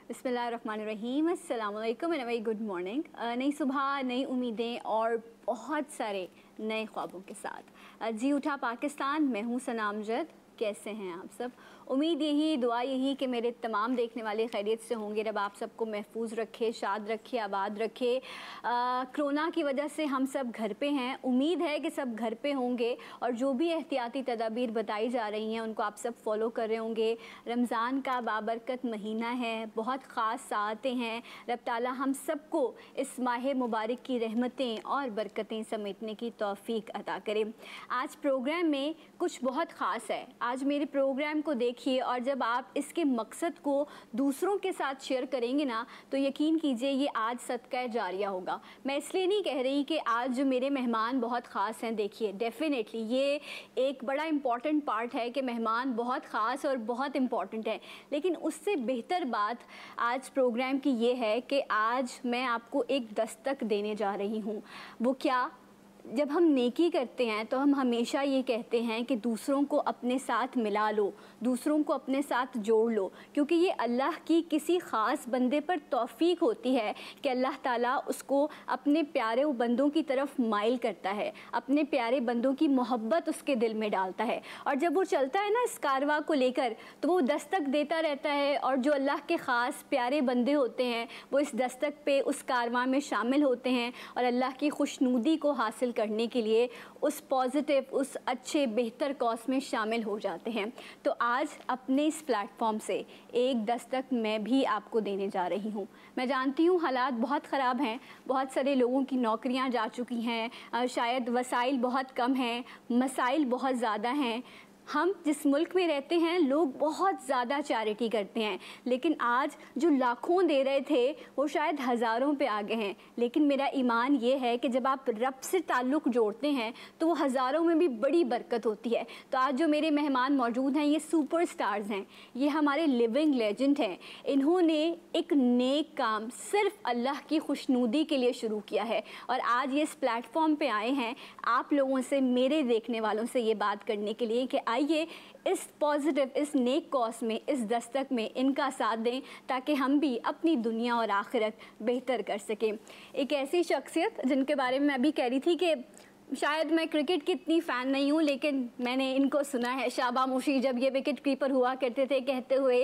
बिस्मिल्लाहिर्रहमानिर्रहीम, अस्सलाम वालेकुम एंड वेरी गुड मॉर्निंग। नई सुबह, नई उम्मीदें और बहुत सारे नए ख्वाबों के साथ जी उठा पाकिस्तान। मैं हूँ सना अमजद। कैसे हैं आप सब? उम्मीद यही, दुआ यही कि मेरे तमाम देखने वाले खैरियत से होंगे। रब आप सबको महफूज रखे, शाद रखे, आबाद रखे। कोरोना की वजह से हम सब घर पे हैं। उम्मीद है कि सब घर पे होंगे और जो भी एहतियाती तदाबीर बताई जा रही हैं उनको आप सब फॉलो कर रहे होंगे। रमज़ान का बाबरकत महीना है, बहुत ख़ास साअतें हैं। रब ताला हम सबको इस माह मुबारक की रहमतें और बरकतें समेटने की तौफीक अता करे। आज प्रोग्राम में कुछ बहुत ख़ास है। आज मेरे प्रोग्राम को देखिए और जब आप इसके मकसद को दूसरों के साथ शेयर करेंगे ना, तो यकीन कीजिए ये आज सदका जारिया होगा। मैं इसलिए नहीं कह रही कि आज जो मेरे मेहमान बहुत ख़ास हैं। देखिए, डेफिनेटली ये एक बड़ा इम्पॉर्टेंट पार्ट है कि मेहमान बहुत ख़ास और बहुत इम्पॉर्टेंट है, लेकिन उससे बेहतर बात आज प्रोग्राम की ये है कि आज मैं आपको एक दस्तक देने जा रही हूँ। वो क्या? जब हम नेकी करते हैं तो हम हमेशा ये कहते हैं कि दूसरों को अपने साथ मिला लो, दूसरों को अपने साथ जोड़ लो, क्योंकि ये अल्लाह की किसी ख़ास बंदे पर तौफ़ीक होती है कि अल्लाह ताला उसको अपने प्यारे बंदों की तरफ माइल करता है, अपने प्यारे बंदों की मोहब्बत उसके दिल में डालता है। और जब वो चलता है ना इस कारवां को लेकर, तो वो दस्तक देता रहता है और जो अल्लाह के ख़ास प्यारे बंदे होते हैं वो इस दस्तक पे उस कारवां में शामिल होते हैं और अल्लाह की खुशनुदी को हासिल करने के लिए उस पॉजिटिव, उस अच्छे बेहतर कॉज में शामिल हो जाते हैं। तो आज अपने इस प्लेटफॉर्म से एक दस्तक मैं भी आपको देने जा रही हूँ। मैं जानती हूँ हालात बहुत ख़राब हैं, बहुत सारे लोगों की नौकरियाँ जा चुकी हैं, शायद वसाइल बहुत कम हैं, मसाइल बहुत ज़्यादा हैं। हम जिस मुल्क में रहते हैं लोग बहुत ज़्यादा चैरिटी करते हैं, लेकिन आज जो लाखों दे रहे थे वो शायद हज़ारों पे आ गए हैं। लेकिन मेरा ईमान ये है कि जब आप रब से ताल्लुक़ जोड़ते हैं तो वो हज़ारों में भी बड़ी बरकत होती है। तो आज जो मेरे मेहमान मौजूद हैं ये सुपर स्टार्स हैं, ये हमारे लिविंग लेजेंड हैं। इन्होंने एक नेक काम सिर्फ अल्लाह की खुशनुदी के लिए शुरू किया है और आज ये इस प्लेटफॉर्म पे आए हैं आप लोगों से, मेरे देखने वालों से ये बात करने के लिए कि आइए इस पॉजिटिव, इस नेक कॉज में, इस दस्तक में इनका साथ दें ताकि हम भी अपनी दुनिया और आखिरत बेहतर कर सकें। एक ऐसी शख्सियत जिनके बारे में मैं अभी कह रही थी कि शायद मैं क्रिकेट की इतनी फ़ैन नहीं हूँ, लेकिन मैंने इनको सुना है। शाबा मुशी जब ये विकेट कीपर हुआ करते थे, कहते हुए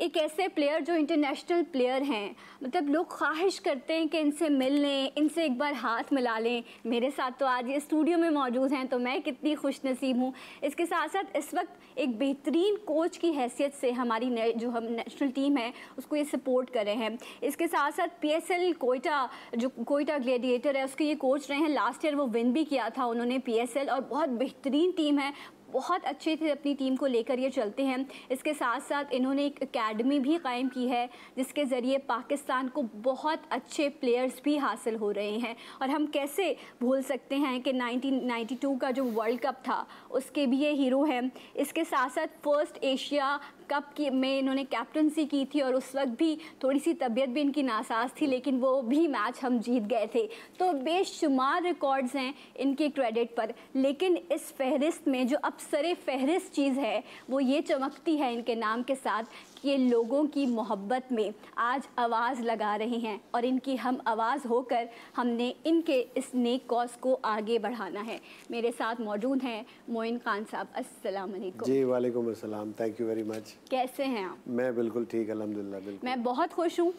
एक ऐसे प्लेयर जो इंटरनेशनल प्लेयर हैं, मतलब लोग ख्वाहिश करते हैं कि इनसे मिल लें, इनसे एक बार हाथ मिला लें। मेरे साथ तो आज ये स्टूडियो में मौजूद हैं, तो मैं कितनी खुशनसीब हूँ। इसके साथ साथ इस वक्त एक बेहतरीन कोच की हैसियत से हमारी जो हम नेशनल टीम है उसको ये सपोर्ट कर रहे हैं। इसके साथ साथ PSL कोयटा, जो कोयटा ग्लेडिएटर है, उसके ये कोच रहे हैं। लास्ट ईयर वो विन भी किया था उन्होंने PSL, और बहुत बेहतरीन टीम है, बहुत अच्छे से अपनी टीम को लेकर ये चलते हैं। इसके साथ साथ इन्होंने एक एकेडमी भी कायम की है जिसके ज़रिए पाकिस्तान को बहुत अच्छे प्लेयर्स भी हासिल हो रहे हैं। और हम कैसे भूल सकते हैं कि 1992 का जो वर्ल्ड कप था उसके भी ये हीरो हैं। इसके साथ साथ फर्स्ट एशिया कप में इन्होंने कैप्टनसी की थी और उस वक्त भी थोड़ी सी तबीयत भी इनकी नासाज थी, लेकिन वो भी मैच हम जीत गए थे। तो बेशुमार रिकॉर्ड्स हैं इनके क्रेडिट पर, लेकिन इस फहरिस्त में जो अब सरे फहरिस्त चीज़ है वो ये चमकती है इनके नाम के साथ कि ये लोगों की मोहब्बत में आज आवाज़ लगा रहे हैं और इनकी हम आवाज़ होकर हमने इनके इस नेक कॉज को आगे बढ़ाना है। मेरे साथ मौजूद हैं मोइन खान साहब। अस्सलाम वालेकुम। जी वालेकुम अस्सलाम, थैंक यू वेरी मच। कैसे हैं आप? मैं बिल्कुल ठीक, अल्हम्दुलिल्लाह। बिल्कुल मैं बहुत खुश हूँ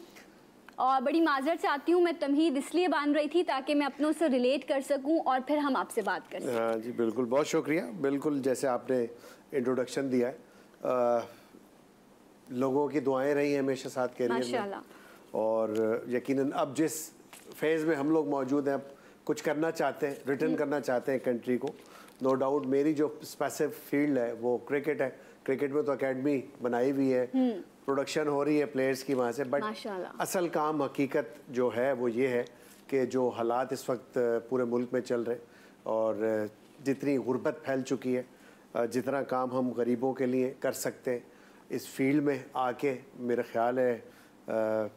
और बड़ी माजरत चाहती हूँ। मैं तमहीद इसलिए बांध रही थी ताकि मैं अपनों से रिलेट कर सकूँ और फिर हम आपसे बात कर सकें। हाँ जी बिल्कुल, बहुत शुक्रिया। बिल्कुल जैसे आपने इंट्रोडक्शन दिया है, लोगों की दुआएं रही हैं हमेशा साथ कैरियर में, और यकीनन अब जिस फेज़ में हम लोग मौजूद हैं, अब कुछ करना चाहते हैं, रिटर्न करना चाहते हैं कंट्री को। नो डाउट मेरी जो स्पेसिफिक फील्ड है वो क्रिकेट है। क्रिकेट में तो एकेडमी बनाई हुई है, प्रोडक्शन हो रही है प्लेयर्स की वहाँ से, बट असल काम हकीकत जो है वो ये है कि जो हालात इस वक्त पूरे मुल्क में चल रहे और जितनी गुर्बत फैल चुकी है, जितना काम हम गरीबों के लिए कर सकते हैं इस फील्ड में आके, मेरा ख्याल है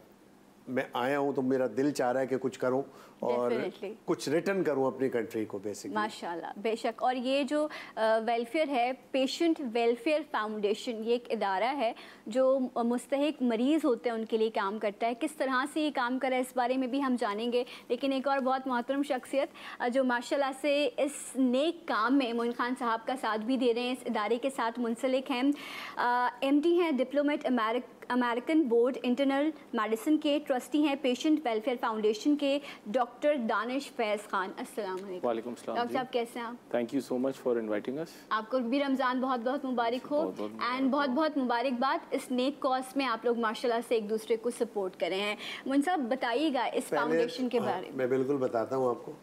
मैं आया हूँ तो मेरा दिल चाह रहा है कि कुछ करूँ और कुछ रिटर्न करूं अपनी कंट्री को बेसिकली। माशाल्लाह, बेशक। और ये जो वेलफेयर है, पेशेंट वेलफेयर फाउंडेशन, ये एक इदारा है जो मुस्तहिक मरीज़ होते हैं उनके लिए काम करता है। किस तरह से ये काम कर रहा है इस बारे में भी हम जानेंगे, लेकिन एक और बहुत मोहतरम शख्सियत जो माशाल्लाह से इस नेक काम में मोइन खान साहब का साथ भी दे रहे हैं, इस इदारे के साथ मुंसलिक हैं, MD हैं, diplomat American board internal medicine के, ट्रस्टी हैं पेशेंट वेलफेयर फाउंडेशन के, डॉक्टर दानिश फैज़ खान। अस्सलाम वालेकुम। वालेकुम सलाम। डॉक्टर साहब कैसे हैं आप? Thank you so much for inviting us. आपको भी रमज़ान बहुत बहुत मुबारक हो एंड बहुत बहुत मुबारकबाद इस नेक कॉज में आप लोग माशाल्लाह से एक दूसरे को सपोर्ट कर रहे हैं। मुन साहब बताइएगा इस फाउंडेशन के बारे में। मैं बिल्कुल बताता हूँ आपको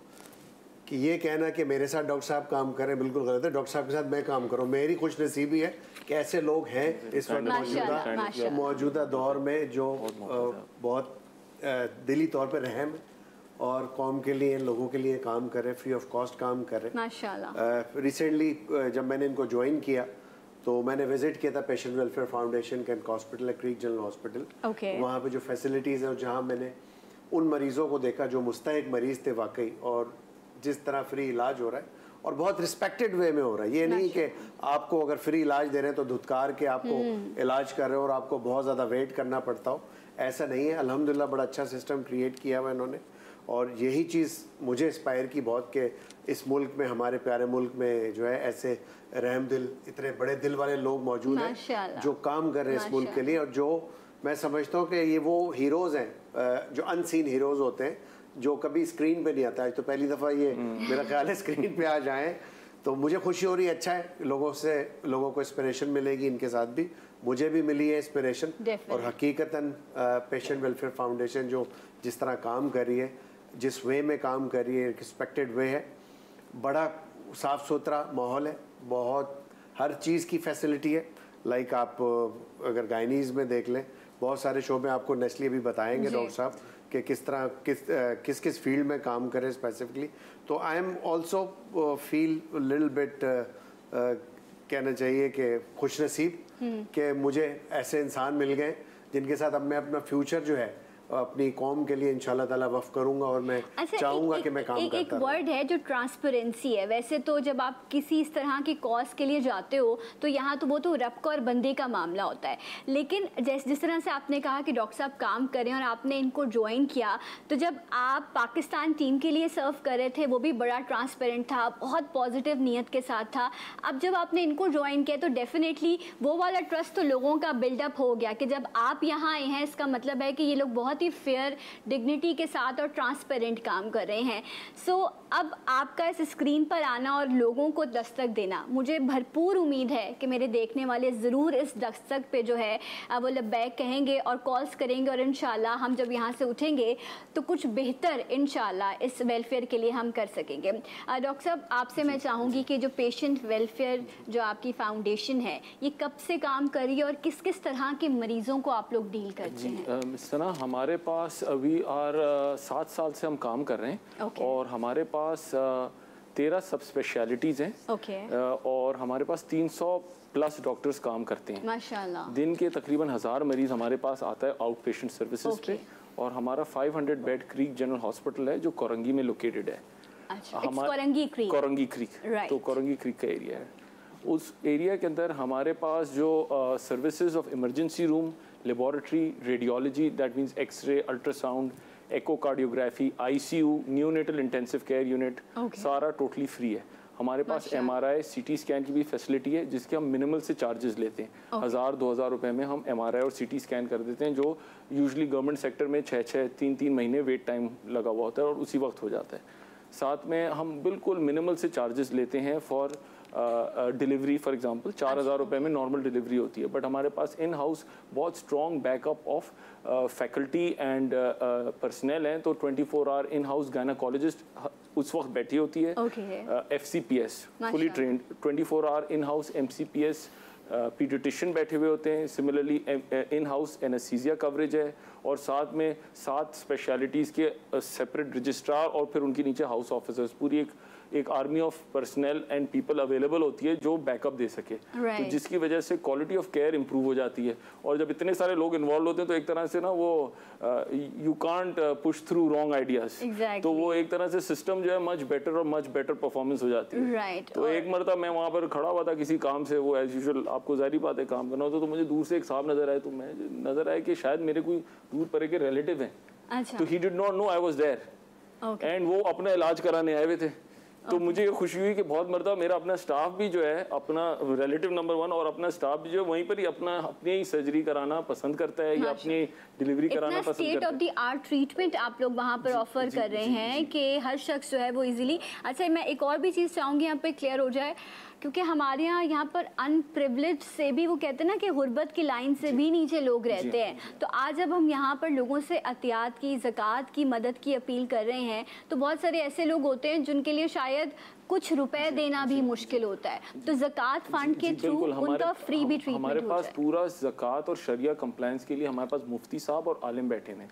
कि ये कहना कि मेरे साथ डॉक्टर साहब काम करें बिल्कुल गलत है। डॉक्टर साहब के साथ मैं काम करूँ, मेरी खुश नसीबी है कि ऐसे लोग हैं इस वक्त मौजूदा दौर में जो बहुत दिली तौर पर रहम और कौम के लिए, लोगों के लिए काम कर रहे हैं, फ्री ऑफ कॉस्ट काम कर रहे हैं माशाल्लाह। रिसेंटली जब मैंने इनको ज्वाइन किया तो मैंने विजिट किया था पेशेंट वेलफेयर फाउंडेशन का हॉस्पिटल है, क्रीक जनरल हॉस्पिटल। वहाँ पे जो फैसिलिटीज़ हैं और जहाँ मैंने उन मरीज़ों को देखा जो मुस्तहिक मरीज़ थे वाकई, और जिस तरह फ्री इलाज हो रहा है और बहुत रिस्पेक्टेड वे में हो रहा है। ये नहीं कि आपको अगर फ्री इलाज दे रहे हैं तो धुतकार के आपको इलाज कर रहे हो और आपको बहुत ज़्यादा वेट करना पड़ता हो, ऐसा नहीं है। अल्हम्दुलिल्लाह बड़ा अच्छा सिस्टम क्रिएट किया हुआ इन्होंने, और यही चीज़ मुझे इंस्पायर की बहुत कि इस मुल्क में, हमारे प्यारे मुल्क में जो है ऐसे रहम दिल, इतने बड़े दिल वाले लोग मौजूद हैं जो काम कर रहे हैं इस मुल्क के लिए। और जो मैं समझता हूँ कि ये वो हीरोज़ हैं जो अनसीन हीरोज़ होते हैं, जो कभी स्क्रीन पे नहीं आता। आज तो पहली दफ़ा ये मेरा ख्याल है स्क्रीन पे आ जाएं, तो मुझे खुशी हो रही है। अच्छा है, लोगों को इंस्पिरेशन मिलेगी, इनके साथ भी मुझे भी मिली है इंस्पिरेशन। और हकीकतन पेशेंट वेलफेयर फाउंडेशन जो जिस तरह काम कर रही है, जिस वे में काम कर रही है, रिस्पेक्टेड वे है, बड़ा साफ़ सुथरा माहौल है, बहुत हर चीज़ की फैसिलिटी है। लाइक आप अगर गायनीज़ में देख लें, बहुत सारे शोबे आपको नेस्ली भी बताएंगे डॉक्टर साहब कि किस तरह किस फील्ड में काम करें स्पेसिफिकली। तो I am also feel little bit कहना चाहिए कि खुशनसीब कि मुझे ऐसे इंसान मिल गए जिनके साथ अब मैं अपना फ्यूचर जो है अपनी कौम के लिए इंशाल्लाह ताला वफ़ करूंगा, और मैं चाहूँगा कि मैं काम करता रहूं। एक वर्ड है जो ट्रांसपेरेंसी है। वैसे तो जब आप किसी इस तरह की कॉज के लिए जाते हो तो यहाँ तो वो तो रब्क और बंदे का मामला होता है, लेकिन जिस तरह से आपने कहा कि डॉक्टर साहब काम करें और आपने इनको ज्वाइन किया, तो जब आप पाकिस्तान टीम के लिए सर्व कर रहे थे वो भी बड़ा ट्रांसपेरेंट था, बहुत पॉजिटिव नीयत के साथ था। अब जब आपने इनको ज्वाइन किया तो डेफिनेटली वो वाला ट्रस्ट तो लोगों का बिल्डअप हो गया कि जब आप यहाँ आए हैं इसका मतलब है कि ये लोग बहुत ही फेयर, डिग्निटी के साथ और ट्रांसपेरेंट काम कर रहे हैं। सो अब आपका इस स्क्रीन पर आना और लोगों को दस्तक देना, मुझे भरपूर उम्मीद है कि मेरे देखने वाले ज़रूर इस दस्तक पे जो है वो लब्बैक कहेंगे और कॉल्स करेंगे, और इंशाल्लाह हम जब यहाँ से उठेंगे तो कुछ बेहतर इंशाल्लाह इस वेलफेयर के लिए हम कर सकेंगे। डॉक्टर साहब आपसे मैं चाहूँगी कि जो पेशेंट वेलफेयर जो आपकी फाउंडेशन है ये कब से काम कर रही है और किस किस तरह के मरीज़ों को आप लोग डील करते हैं? सना, हमारे पास अभी 7 साल से हम काम कर रहे हैं और हमारे पास 13 सब स्पेशलिटीज़ हैं और हमारे पास 300 प्लस डॉक्टर्स काम करते हैं माशाल्लाह। दिन के तकरीबन 1000 मरीज हमारे पास आता है आउट पेशेंट सर्विसेज पे, और हमारा 500 बेड क्रीक जनरल हॉस्पिटल है जो कोरंगी में लोकेटेड है। कोरंगी क्रीक तो कोरंगी क्रीक का एरिया है। उस एरिया के अंदर हमारे पास जो services of emergency room, laboratory, radiology, that means x-ray, ultrasound, echocardiography, ICU, neonatal intensive care unit, सारा टोटली फ्री है। हमारे पास MRI, CT स्कैन की भी फैसिलिटी है जिसके हम मिनिमल से चार्जेस लेते हैं। 1000-2000 रुपए में हम MRI और CT स्कैन कर देते हैं, जो यूजुअली गवर्नमेंट सेक्टर में 6-6, 3-3 महीने वेट टाइम लगा हुआ होता है और उसी वक्त हो जाता है। साथ में हम बिल्कुल मिनिमल से चार्जेस लेते हैं फॉर डिलीवरी। फॉर एग्जांपल 4000 रुपए में नॉर्मल डिलीवरी होती है, बट हमारे पास इन हाउस बहुत strong backup of faculty and personal हैं। तो 24 आवर इन हाउस गायनेकोलॉजिस्ट उस वक्त बैठी होती है। FCPS fully trained, 24 hour in house MCPS paediatrician बैठे हुए होते हैं। Similarly in house anaesthesia coverage है, और साथ में 7 स्पेशलिटीज़ के सेपरेट रजिस्ट्रार और फिर उनके नीचे हाउस ऑफिसर्स। पूरी एक एक army of personal and people available होती है जो बैकअप दे सके, तो जिसकी वजह से क्वालिटी ऑफ केयर इंप्रूव हो जाती है। और जब इतने सारे लोग इन्वॉल्व होते हैं तो एक तरह से ना वो you can't push through wrong ideas, तो वो एक तरह से सिस्टम जो है मच बेटर परफॉर्मेंस हो जाती है। तो एक मरतबा मैं वहाँ पर खड़ा हुआ था किसी काम से, वो एज यूजुअल आपको जाहिर बात है काम करना होता, तो मुझे दूर से एक साहब नजर आए, तो मैं नजर आया कि शायद मेरे कोई दूर परे के रिलेटिव हैं। तो he did not know I was there, and वो अपना इलाज कराने आए हुए थे। तो मुझे ये खुशी हुई कि बहुत मरतबा मेरा अपना स्टाफ भी जो है, अपना रिलेटिव नंबर 1 और अपना स्टाफ भी जो है वहीं पर ही अपनी ही सर्जरी कराना पसंद करता है या अपनी डिलीवरी कराना पसंद करता है। State of the art treatment आप लोग वहाँ पर ऑफर कर रहे हैं कि हर शख्स जो है वो इजीली। अच्छा, मैं एक और भी चीज़ चाहूँगी यहाँ पे क्लियर हो जाए, क्योंकि हमारे यहाँ पर अनप्रिविलेज से भी वो कहते हैं ना कि गुर्बत की लाइन से भी नीचे लोग रहते हैं। तो आज जब हम यहाँ पर लोगों से अतियात की, ज़कात की, मदद की अपील कर रहे हैं, तो बहुत सारे ऐसे लोग होते हैं जिनके लिए शायद कुछ रुपए देना भी मुश्किल होता है, तो ज़कात फंड के थ्रू उनका फ्री भी ट्रीटमेंट हमारे पास पूरा ज़कात और शरिया कंप्लायंस के लिए हमारे पास मुफ्ती साहब और आलिम बैठे हैं।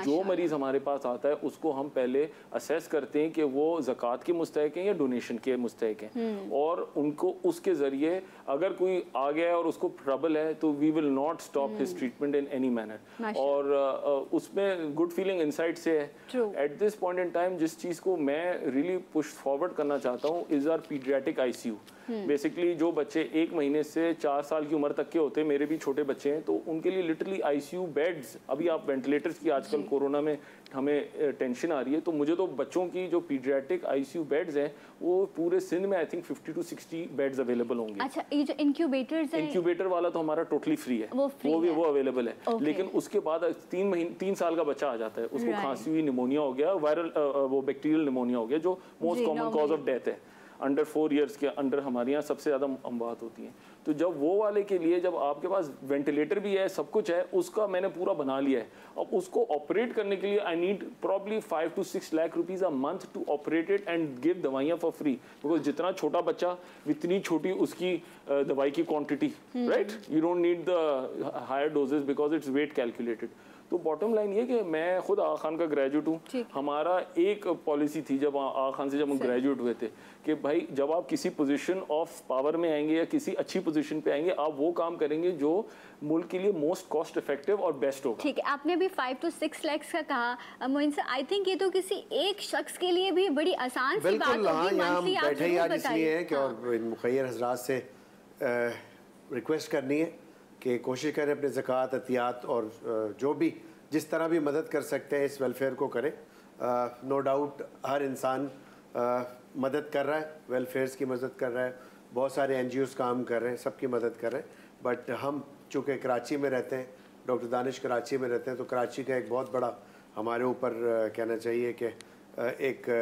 जो मरीज हमारे पास आता है उसको हम पहले असेस करते हैं कि वो ज़कात के मुस्तहिक हैं या डोनेशन के मुस्तहिक हैं, और उनको उसके जरिए अगर कोई आ गया है और उसको ट्रबल है तो we will not stop his treatment in any manner. और उसमें गुड फीलिंग इनसाइड से है। At this point in time जिस चीज़ को मैं रियली पुश फॉरवर्ड करना चाहता हूँ is our paediatric ICU. Basically जो बच्चे 1 महीने से 4 साल की उम्र तक के होते हैं, मेरे भी छोटे बच्चे हैं, तो उनके लिए लिटरली आईसीयू बेड्स, अभी आप वेंटिलेटर्स की आजकल कोरोना में हमें टेंशन आ रही है, तो मुझे तो बच्चों की जो पीडियाट्रिक आईसीयू बेड्स हैं वो पूरे सिंध में I think 50 to 60 beds available होंगे। अच्छा, ये जो इंक्यूबेटर्स हैं, इंक्यूबेटर वाला तो हमारा टोटली फ्री है, वो अवेलेबल है। लेकिन उसके बाद 3 साल का बच्चा आ जाता है, उसको खांसी हुई, निमोनिया हो गया, वायरल वो बैक्टीरियल निमोनिया हो गया, जो most common cause of death है। अंडर 4 ईयर्स के अंडर हमारे यहाँ सबसे ज़्यादा अमवात होती हैं। तो जब वो वाले के लिए जब आपके पास वेंटिलेटर भी है, सब कुछ है, उसका मैंने पूरा बना लिया है। अब उसको ऑपरेट करने के लिए I need probably 5 to 6 lakh rupees a month to operate it and give दवाइयाँ फॉर फ्री, बिकॉज जितना छोटा बच्चा इतनी छोटी उसकी दवाई की quantity, right, you don't need the higher doses because it's weight calculated. तो बॉटम लाइन ये कि मैं खुद आगा खान का ग्रेजुएट हूँ। हमारा एक पॉलिसी थी जब आगा खान से जब हम ग्रेजुएट हुए थे कि भाई जब आप किसी पोजीशन ऑफ पावर में आएंगे या किसी अच्छी पोजीशन पे आएंगे, आप वो काम करेंगे जो मुल्क के लिए मोस्ट कॉस्ट इफेक्टिव और बेस्ट होगा। ठीक है, आपने अभी 5 to 6 लाख का कहा मोइन सर, आई थिंक ये तो किसी एक शख्स के लिए भी बड़ी आसान सी बात होगी। मंथली आप जरूर बताइए कि और मुखैर हजरात से रिक्वेस्ट करनी है कि कोशिश करें अपने ज़कात, अतियात और जो भी जिस तरह भी मदद कर सकते हैं इस वेलफेयर को करें। नो डाउट हर इंसान मदद कर रहा है, वेलफेयर्स की मदद कर रहा है, बहुत सारे NGOs काम कर रहे हैं, सबकी मदद कर रहे हैं। बट हम चूँकि कराची में रहते हैं, डॉक्टर दानिश कराची में रहते हैं, तो कराची का एक बहुत बड़ा हमारे ऊपर कहना चाहिए कि एक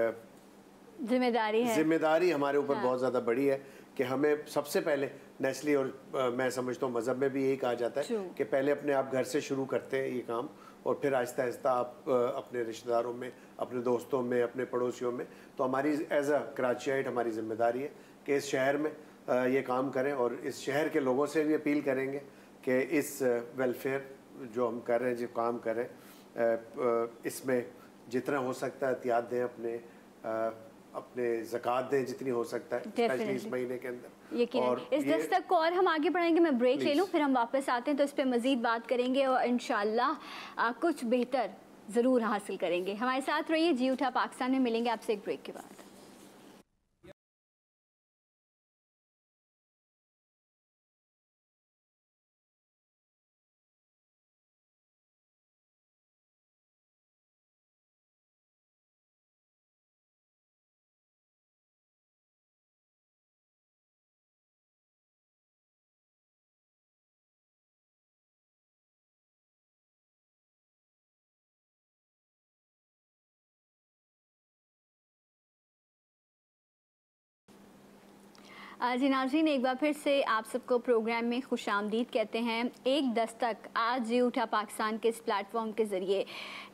जिम्मेदारी हमारे ऊपर बहुत ज़्यादा बड़ी है कि हमें सबसे पहले नेचुरली, और मैं समझता हूँ मज़हब में भी यही कहा जाता है कि पहले अपने आप घर से शुरू करते हैं ये काम, और फिर आहिस्ता आहिस्ता आप अपने रिश्तेदारों में, अपने दोस्तों में, अपने पड़ोसियों में। तो हमारी एज अ कराचियाइट हमारी जिम्मेदारी है कि इस शहर में ये काम करें, और इस शहर के लोगों से भी अपील करेंगे कि इस वेलफेयर जो हम कर रहे हैं, जो काम करें, इसमें जितना हो सकता है एहतियात दें, अपने ज़कात दें जितनी हो सकता है, स्पेशली इस महीने के अंदर। और इस दस्तक को और हम आगे बढ़ाएंगे। मैं ब्रेक ले लूँ, फिर हम वापस आते हैं तो इस पर मज़ीद बात करेंगे और इंशाअल्लाह कुछ बेहतर ज़रूर हासिल करेंगे। हमारे साथ रहिए, जी उठा पाकिस्तान में मिलेंगे आपसे एक ब्रेक के बाद। जी नाज़रीन, एक बार फिर से आप सबको प्रोग्राम में खुशामदीद कहते हैं। एक दस्तक आज जी उठा पाकिस्तान के इस प्लेटफॉर्म के ज़रिए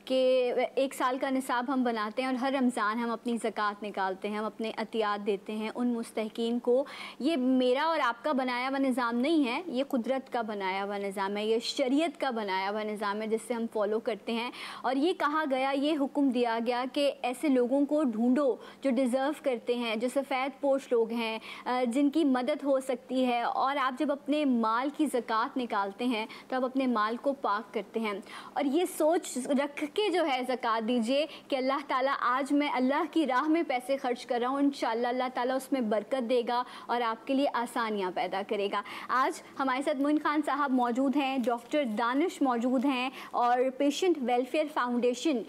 कि 1 साल का निसाब हम बनाते हैं और हर रमज़ान हम अपनी ज़कात निकालते हैं, हम अपने अतियात देते हैं उन मुस्तहिकीन को। ये मेरा और आपका बनाया हुआ निज़ाम नहीं है, ये कुदरत का बनाया हुआ निज़ाम है, ये शरीयत का बनाया हुआ निज़ाम है जिससे हम फॉलो करते हैं। और ये कहा गया, ये हुक्म दिया गया कि ऐसे लोगों को ढूंढो जो डिज़र्व करते हैं, जो सफ़ेद पोश लोग हैं, जिनकी मदद हो सकती है। और आप जब अपने माल की ज़कात निकालते हैं तो आप अपने माल को पाक करते हैं और ये सोच रख के जो है ज़कात दीजिए कि अल्लाह ताला आज मैं अल्लाह की राह में पैसे खर्च कर रहा हूँ, इंशाअल्लाह अल्लाह ताला उसमें बरकत देगा और आपके लिए आसानियाँ पैदा करेगा। आज हमारे साथ मोइन खान साहब मौजूद हैं, डॉक्टर दानिश मौजूद हैं और पेशेंट वेलफेयर फाउंडेशन,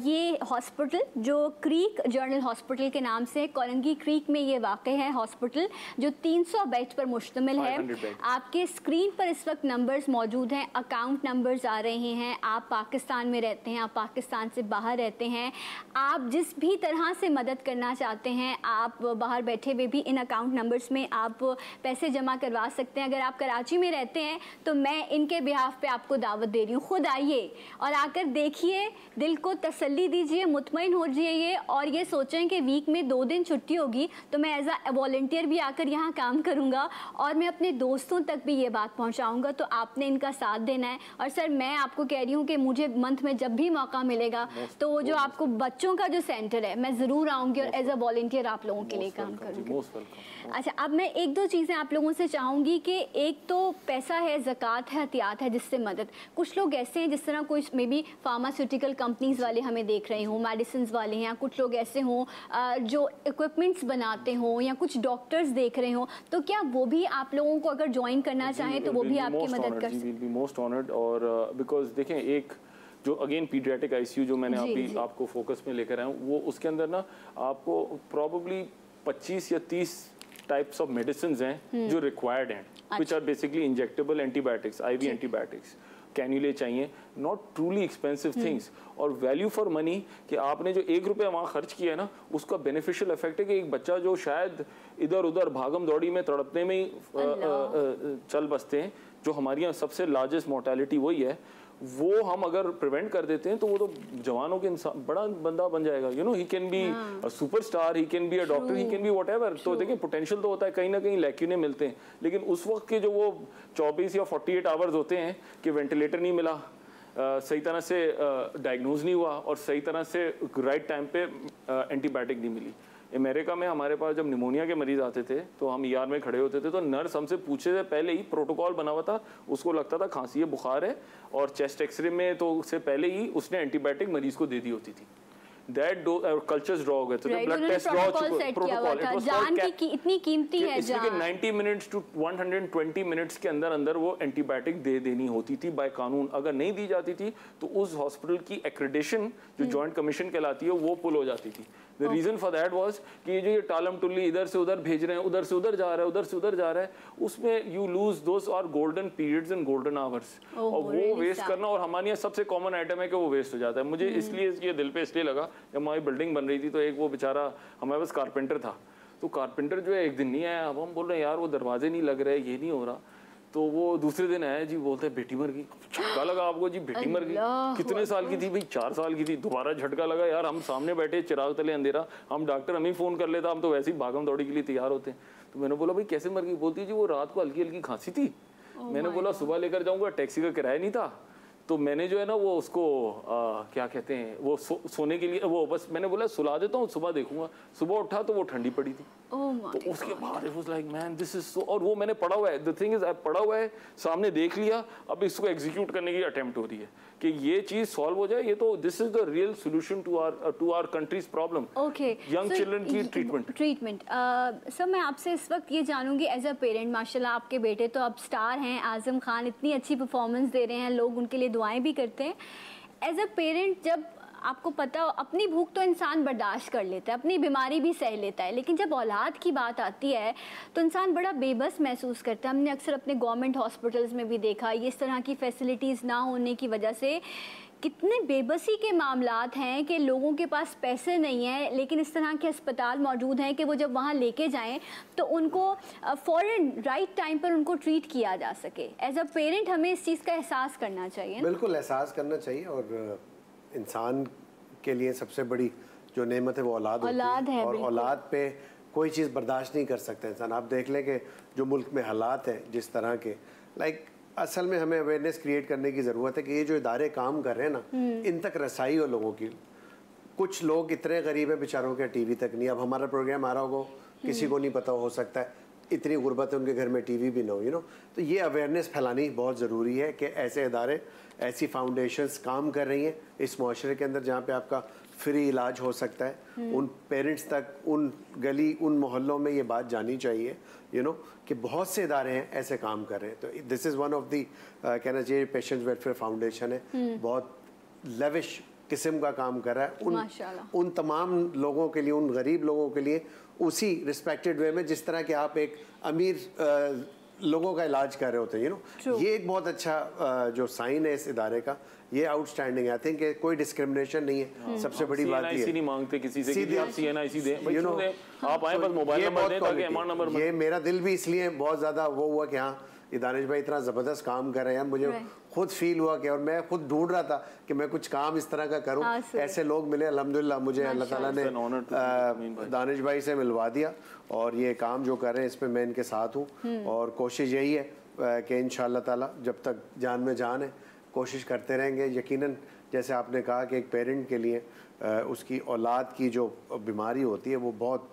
ये हॉस्पिटल जो क्रीक जनरल हॉस्पिटल के नाम से कोरंगी क्रीक में ये वाक़ है हॉस्पिटल, जो 300 बेड पर मुश्तमिल है। आपके स्क्रीन पर इस वक्त नंबर्स मौजूद हैं, अकाउंट नंबर्स आ रहे हैं। आप पाकिस्तान में रहते हैं, आप पाकिस्तान से बाहर रहते हैं, आप जिस भी तरह से मदद करना चाहते हैं, आप बाहर बैठे हुए भी इन अकाउंट नंबर्स में आप पैसे जमा करवा सकते हैं। अगर आप कराची में रहते हैं तो मैं इनके बिहाफ पे आपको दावत दे रही हूँ, खुद आइए और आकर देखिए, दिल को तसल्ली दीजिए, मुतमईन हो जाइए और ये सोचें कि वीक में 2 दिन छुट्टी होगी तो मैं एज अ वॉलंटियर भी आकर यहाँ काम करूँगा और मैं अपने दोस्तों तक भी ये बात पहुँचाऊँगा। तो आपने इनका साथ देना है। और सर मैं आपको कह रही हूँ कि मुझे मंथ में जब भी मौका मिलेगा तो वो जो आपको बच्चों का जो सेंटर है मैं ज़रूर आऊँगी और एज अ वॉलंटियर आप लोगों के लिए काम करूँगी। अच्छा, अब मैं 1-2 चीज़ें आप लोगों से चाहूँगी कि एक तो पैसा है, ज़कात है, हतियात है, जिससे मदद। कुछ लोग ऐसे हैं जिस तरह कोई मे बी फार्मास्यूटिकल कंपनीज़ वाले हमें देख रहे हों, मेडिसिन वाले हैं, कुछ लोग ऐसे हों जो इक्विपमेंट्स बनाते हों या कुछ डॉक्टर्स देख रहे हों, तो क्या वो भी आप लोगों को अगर ज्वाइन करना चाहें तो वो भी आपकी मदद कर सकते हैं? Most honoured. और बिकॉज देखें, एक जो अगेन पीडियाट्रिक आईसीयू जो मैंने अभी आपको फोकस में लेकर आया हूँ, वो उसके अंदर ना आपको प्रॉबली 25 या 30 टाइप्स ऑफ मेडिसिन हैं जो रिक्वायर्ड हैं, which are basically injectable antibiotics, IV antibiotics, cannulae चाहिए, नॉट ट्रूली एक्सपेंसिव थिंग्स। और वैल्यू फॉर मनी कि आपने जो 1 रुपया वहाँ खर्च किया है ना, उसका बेनिफिशियल इफेक्ट है कि एक बच्चा जो शायद इधर उधर भागम दौड़ी में तड़पने में ही चल बसते हैं, जो हमारी यहाँ सबसे लार्जेस्ट मोर्टेलिटी वही है, वो हम अगर प्रिवेंट कर देते हैं तो वो तो जवानों के इंसान बड़ा बंदा बन जाएगा। You know, he can be a superstar, he can be a doctor, he can be whatever. तो देखिए, पोटेंशियल तो होता है, कहीं ना कहीं लैक्यूने मिलते हैं, लेकिन उस वक्त के जो वो 24 या 48 आवर्स होते हैं कि वेंटिलेटर नहीं मिला, सही तरह से डायग्नोज नहीं हुआ और सही तरह से राइट टाइम पे एंटीबायोटिक नहीं मिली। अमेरिका में हमारे पास जब निमोनिया के मरीज आते थे तो हम ईआर में खड़े होते थे तो नर्स हमसे पूछे से पहले ही प्रोटोकॉल बना हुआ था, उसको लगता था खांसी है, बुखार है, और चेस्ट एक्सरे में तो उससे पहले ही उसने एंटीबायोटिक मरीज को दे दी होती थी। दैट कल्चर्स ड्रॉ हो गए थे, ब्लड टेस्ट ड्रॉ प्रोटोकॉल, जान की इतनी कीमती है जान, 90 मिनट्स टू 120 मिनट्स के अंदर अंदर वो एंटीबायोटिक दे देनी होती थी बाय कानून। अगर नहीं दी जाती थी तो उस हॉस्पिटल की एक्रेडिशन जो जॉइंट कमीशन कहलाती है वो पुल हो जाती थी। The reason for that was कि जो ये टालम टुल्ली इधर से उधर भेज रहे हैं, उधर से उधर जा रहा है, उधर से उधर जा रहा है, उसमें you lose those are golden periods and golden hours। और वो वेस्ट करना, और हमारे यहाँ सबसे कॉमन आइटम है कि वो वेस्ट हो जाता है। मुझे इसलिए ये दिल पे इसलिए लगा, जब हमारी बिल्डिंग बन रही थी तो एक वो बेचारा हमारे पास कारपेंटर था, तो कारपेंटर जो है एक दिन नहीं आया। अब हम बोल रहे हैं यार वो दरवाजे नहीं लग रहे, ये नहीं हो रहा, तो वो दूसरे दिन आया जी, बोलते हैं बेटी मर गई। झटका लगा आपको जी, बेटी मर गई। कितने साल की थी भाई? 4 साल की थी। दोबारा झटका लगा, यार हम सामने बैठे चिराग तले अंधेरा, हम डॉक्टर हमें फोन कर लेता, हम तो वैसे ही भागम दौड़ी के लिए तैयार होते हैं। तो मैंने बोला भाई कैसे मर गई? बोलती जी वो रात को हल्की हल्की खांसी थी। मैंने बोला सुबह लेकर जाऊंगा, टैक्सी का किराया नहीं था, तो मैंने जो है ना वो उसको क्या कहते हैं वो सोने के लिए वो बस मैंने बोला सुला देता हूँ, सुबह देखूंगा। सुबह उठा तो वो ठंडी पड़ी थी। तो उसके बाद it was like man this is so, और वो मैंने पढ़ा हुआ है, द थिंग इज पढ़ा हुआ है, सामने देख लिया, अब इसको एग्जीक्यूट करने की अटेम्प्ट हो रही है कि ये चीज सॉल्व हो जाए। ये तो this is the real solution to our country's problem. Okay, young children की ट्रीटमेंट। सर मैं आपसे इस वक्त ये जानूंगी एज अ पेरेंट, माशाल्लाह आपके बेटे तो अब स्टार हैं, आजम खान इतनी अच्छी परफॉर्मेंस दे रहे हैं, लोग उनके लिए दुआएं भी करते हैं। एज अ पेरेंट, जब आपको पता हो अपनी भूख तो इंसान बर्दाश्त कर लेता है, अपनी बीमारी भी सह लेता है, लेकिन जब औलाद की बात आती है तो इंसान बड़ा बेबस महसूस करता है। हमने अक्सर अपने गवर्नमेंट हॉस्पिटल्स में भी देखा, ये इस तरह की फैसिलिटीज़ ना होने की वजह से कितने बेबसी के मामलात हैं कि लोगों के पास पैसे नहीं हैं, लेकिन इस तरह के अस्पताल मौजूद हैं कि वो जब वहाँ लेके जाएं तो उनको फ़ौरन राइट टाइम पर उनको ट्रीट किया जा सके। एज अ पेरेंट हमें इस चीज़ का एहसास करना चाहिए। बिल्कुल एहसास करना चाहिए। और इंसान के लिए सबसे बड़ी जो नेमत है वो औलाद होती है, और औलाद पे कोई चीज़ बर्दाश्त नहीं कर सकता इंसान। आप देख लें कि जो मुल्क में हालात हैं जिस तरह के, असल में हमें अवेयरनेस क्रिएट करने की ज़रूरत है कि ये जो इदारे काम कर रहे हैं ना, इन तक रसाई हो लोगों की। कुछ लोग इतने गरीब हैं बेचारों के टीवी तक नहीं। अब हमारा प्रोग्राम आ रहा होगा, किसी को नहीं पता हो सकता है, इतनी गुर्बत है उनके घर में टीवी भी ना हो, तो ये अवेयरनेस फैलानी बहुत ज़रूरी है कि ऐसे इदारे, ऐसी फाउंडेशंस काम कर रही हैं इस माशरे के अंदर जहाँ पे आपका फ्री इलाज हो सकता है। उन पेरेंट्स तक, उन गली, उन मोहल्लों में ये बात जानी चाहिए कि बहुत से इदारे हैं ऐसे काम कर रहे हैं। तो this is one of the, कहना चाहिए पेशेंट्स वेलफेयर फाउंडेशन है, बहुत लेविश किस्म का काम कर रहा है उन तमाम लोगों के लिए, उन गरीब लोगों के लिए, उसी रिस्पेक्टेड वे में जिस तरह के आप एक अमीर लोगों का इलाज कर रहे होते हैं। ये एक बहुत अच्छा जो साइन है इस इदारे का, ये आउटस्टैंडिंग है। आई थिंक कोई डिस्क्रिमिनेशन नहीं है। सबसे बड़ी बात ये नहीं मांगते किसी से कि आप CNIC दें, आप आए बस मोबाइल नंबर दें ताकि अमाउंट नंबर। ये मेरा दिल भी इसलिए बहुत ज़्यादा वो हुआ कि हाँ दानिश भाई इतना ज़बरदस्त काम कर रहे हैं, मुझे खुद फील हुआ कि, और मैं खुद ढूंढ रहा था कि मैं कुछ काम इस तरह का करूं। ऐसे लोग मिले, अल्हम्दुलिल्लाह मुझे अल्लाह ताला ने दानिश भाई से मिलवा दिया, और ये काम जो कर रहे हैं इसमें मैं इनके साथ हूँ। और कोशिश यही है कि इंशाअल्लाह ताला जब तक जान में जान है कोशिश करते रहेंगे। यकीनन जैसे आपने कहा कि एक पेरेंट के लिए उसकी औलाद की जो बीमारी होती है वो बहुत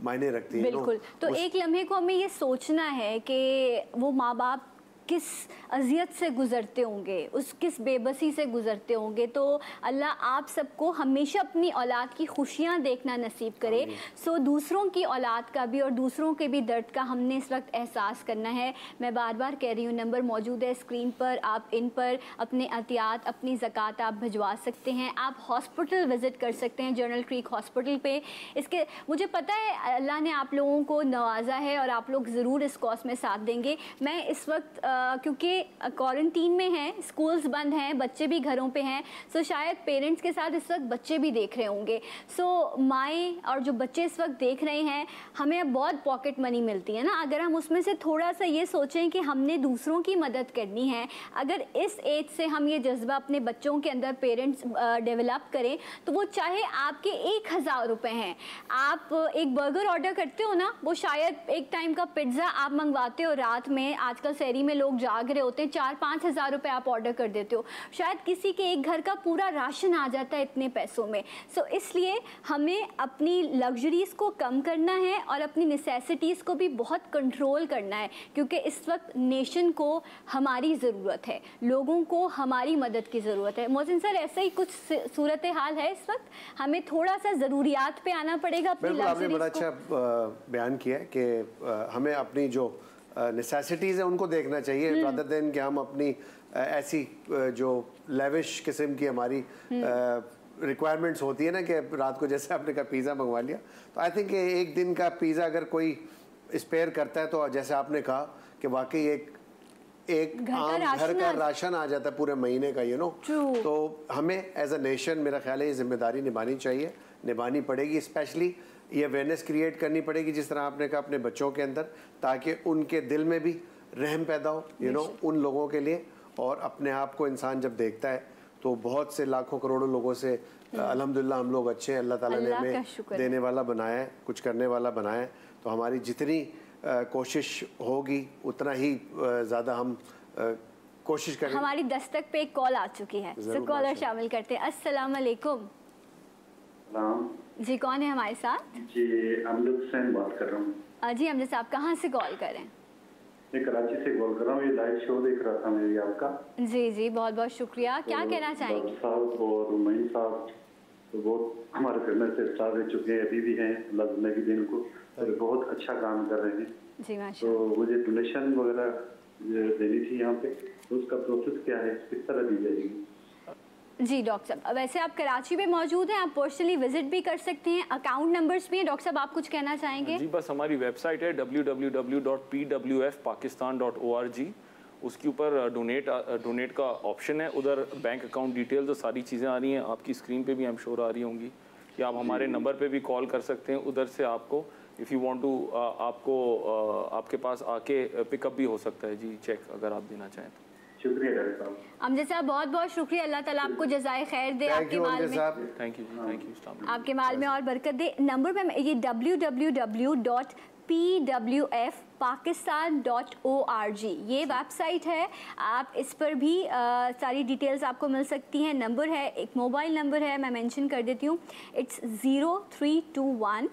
मायने रखती है। बिल्कुल। तो एक लम्हे को हमें ये सोचना है कि वो माँ बाप किस अजियत से गुज़रते होंगे, किस बेबसी से गुज़रते होंगे। तो अल्लाह आप सबको हमेशा अपनी औलाद की खुशियाँ देखना नसीब करे। सो दूसरों की औलाद का भी और दूसरों के भी दर्द का हमने इस वक्त एहसास करना है। मैं बार बार कह रही हूँ, नंबर मौजूद है स्क्रीन पर, आप इन पर अपने अतियात, अपनी ज़कात आप भिजवा सकते हैं। आप हॉस्पिटल विज़िट कर सकते हैं, जनरल क्रीक हॉस्पिटल पे। इसके मुझे पता है अल्लाह ने आप लोगों को नवाजा है और आप लोग ज़रूर इस कॉज में साथ देंगे। मैं इस वक्त क्योंकि क्वारंटीन में हैं, स्कूल्स बंद हैं, बच्चे भी घरों पे हैं, सो शायद पेरेंट्स के साथ इस वक्त बच्चे भी देख रहे होंगे। सो माएँ और जो बच्चे इस वक्त देख रहे हैं, हमें अब बहुत पॉकेट मनी मिलती है ना, अगर हम उसमें से थोड़ा सा ये सोचें कि हमने दूसरों की मदद करनी है, अगर इस एज से हम ये जज्बा अपने बच्चों के अंदर पेरेंट्स डेवलप करें, तो वो चाहे आपके 1000 रुपये हैं, आप एक बर्गर ऑर्डर करते हो ना, वो शायद एक टाइम का पिज्ज़ा आप मंगवाते हो रात में, आजकल शहरी में लोग जाग रहे होते हैं, 4-5 हज़ार रुपये आप ऑर्डर कर देते हो, शायद किसी के एक घर का पूरा राशन आ जाता है इतने पैसों में। सो इसलिए हमें अपनी लग्जरीज़ को कम करना है और अपनी नेसेसिटीज़ को भी बहुत कंट्रोल करना है, क्योंकि इस वक्त नेशन को हमारी ज़रूरत है, लोगों को हमारी मदद की ज़रूरत है। मोहसिन सर, ऐसा ही कुछ सूरत हाल है इस वक्त, हमें थोड़ा सा ज़रूरियात पे आना पड़ेगा। आपने बड़ा अच्छा बयान किया है कि हमें अपनी जो नेसेसिटीज़ है उनको देखना चाहिए, रादर देन कि हम अपनी ऐसी जो लेविश किस्म की हमारी रिक्वायरमेंट्स होती है ना, कि रात को जैसे आपने कहा पिज़्ज़ा मंगवा लिया, तो आई थिंक एक दिन का पिज़्ज़ा अगर कोई स्पेयर करता है, तो जैसे आपने कहा कि वाकई एक आम घर का राशन आ जाता है पूरे महीने का, तो हमें एज अ नेशन मेरा ख्याल है ये जिम्मेदारी निभानी चाहिए, निभानी पड़ेगी। स्पेशली ये अवेयरनेस क्रिएट करनी पड़ेगी, जिस तरह आपने कहा अपने बच्चों के अंदर, ताकि उनके दिल में भी रहम पैदा हो उन लोगों के लिए। और अपने आप को इंसान जब देखता है तो बहुत से लाखों करोड़ों लोगों से अल्हम्दुलिल्लाह हम लोग अच्छे हैं, अल्लाह ताला ने हमें देने वाला बनाया है, कुछ करने वाला बनाया है। तो हमारी जितनी कोशिश होगी उतना ही ज़्यादा हम कोशिश करें। हमारी दस्तक पे एक कॉल आ चुकी है, सो कॉलर शामिल करते हैं। अस्सलाम वालेकुम जी, कौन है हमारे साथ? जी, अमजद हुसैन बात कर रहा हूँ। जी अमजद साहब, कहाँ से कॉल कर रहे हैं? मैं कराची से कॉल कर रहा हूँ, ये लाइव शो देख रहा था मैं आपका। जी जी, बहुत बहुत शुक्रिया। क्या कहना चाहेंगे? साहब और उमैन साहब तो बहुत हमारे घर में से स्टार रह चुके हैं, अभी भी हैं, अल्लाह ज़िंदगी देने को, और बहुत अच्छा काम कर रहे हैं जी माशाल्लाह। तो मुझे डोनेशन वगैरह देनी थी यहाँ पे, तो उसका प्रोसेस क्या है, किस तरह दी जाएगी? जी डॉक्टर साहब, वैसे आप कराची में मौजूद हैं, आप पर्सनली विजिट भी कर सकते हैं, अकाउंट नंबर्स भी हैं। डॉक्टर साहब, आप कुछ कहना चाहेंगे? जी बस हमारी वेबसाइट है www.pwfpakistan.org, उसके ऊपर डोनेट का ऑप्शन है, उधर बैंक अकाउंट डिटेल्स और सारी चीज़ें आ रही हैं, आपकी स्क्रीन पे भी आई एम श्योर आ रही होंगी, या आप हमारे नंबर पे भी कॉल कर सकते हैं, उधर से आपको इफ़ यू वांट टू आपको आपके पास आके पिकअप भी हो सकता है जी, चेक अगर आप देना चाहें तो। शुक्रिया डॉक्टर साहब। अमजद साहब बहुत बहुत शुक्रिया, अल्लाह ताला आपको जज़ाए खैर दे, आपके माल में, थैंक यू आपके माल में और बरकत दे। नंबर पे ये www.pwfpakistan.org ये वेबसाइट है, आप इस पर भी सारी डिटेल्स आपको मिल सकती हैं। नंबर है, एक मोबाइल नंबर है, मैं मेंशन कर देती हूँ, इट्स 0321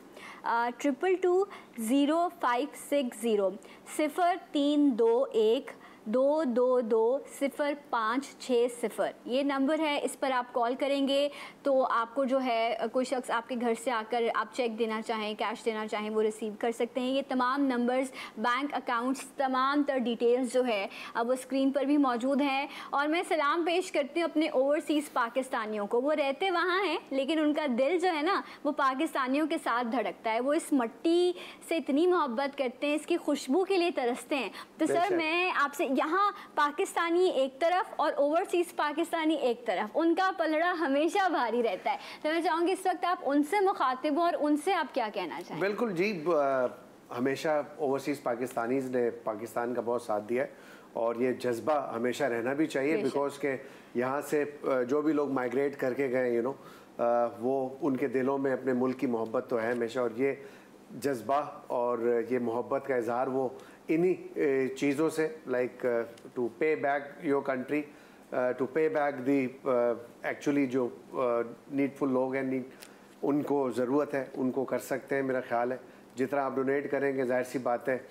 2220560 0321 2220560 ये नंबर है। इस पर आप कॉल करेंगे तो आपको जो है कोई शख्स आपके घर से आकर आप चेक देना चाहें, कैश देना चाहें, वो रिसीव कर सकते हैं। ये तमाम नंबर्स, बैंक अकाउंट्स, तमाम तर डिटेल्स जो है अब वो स्क्रीन पर भी मौजूद हैं। और मैं सलाम पेश करती हूँ अपने ओवरसीज़ पाकिस्तानियों को। वो रहते वहाँ हैं लेकिन उनका दिल जो है ना वो पाकिस्तानियों के साथ धड़कता है। वो इस मट्टी से इतनी मोहब्बत करते हैं, इसकी खुशबू के लिए तरसते हैं। तो सर मैं आपसे, यहाँ पाकिस्तानी एक तरफ और ओवरसीज पाकिस्तानी एक तरफ, उनका पलड़ा हमेशा भारी रहता है। तो मैं चाहूँगी इस वक्त आप उनसे मुखातिब हो और उनसे आप क्या कहना चाहें? बिल्कुल जी, हमेशा ओवरसीज पाकिस्तानीज़ ने पाकिस्तान का बहुत साथ दिया है और ये जज्बा हमेशा रहना भी चाहिए, बिकॉज के यहाँ से जो भी लोग माइग्रेट करके गए वो उनके दिलों में अपने मुल्क की मोहब्बत तो है हमेशा, और ये जज्बा और ये मोहब्बत का इजहार वो इन्हीं चीज़ों से, लाइक टू पे बैक योर कंट्री, टू पे बैक दी एक्चुअली जो नीडफुल लोग हैं, उनको ज़रूरत है, उनको कर सकते हैं। मेरा ख्याल है जितना आप डोनेट करेंगे जाहिर सी बात है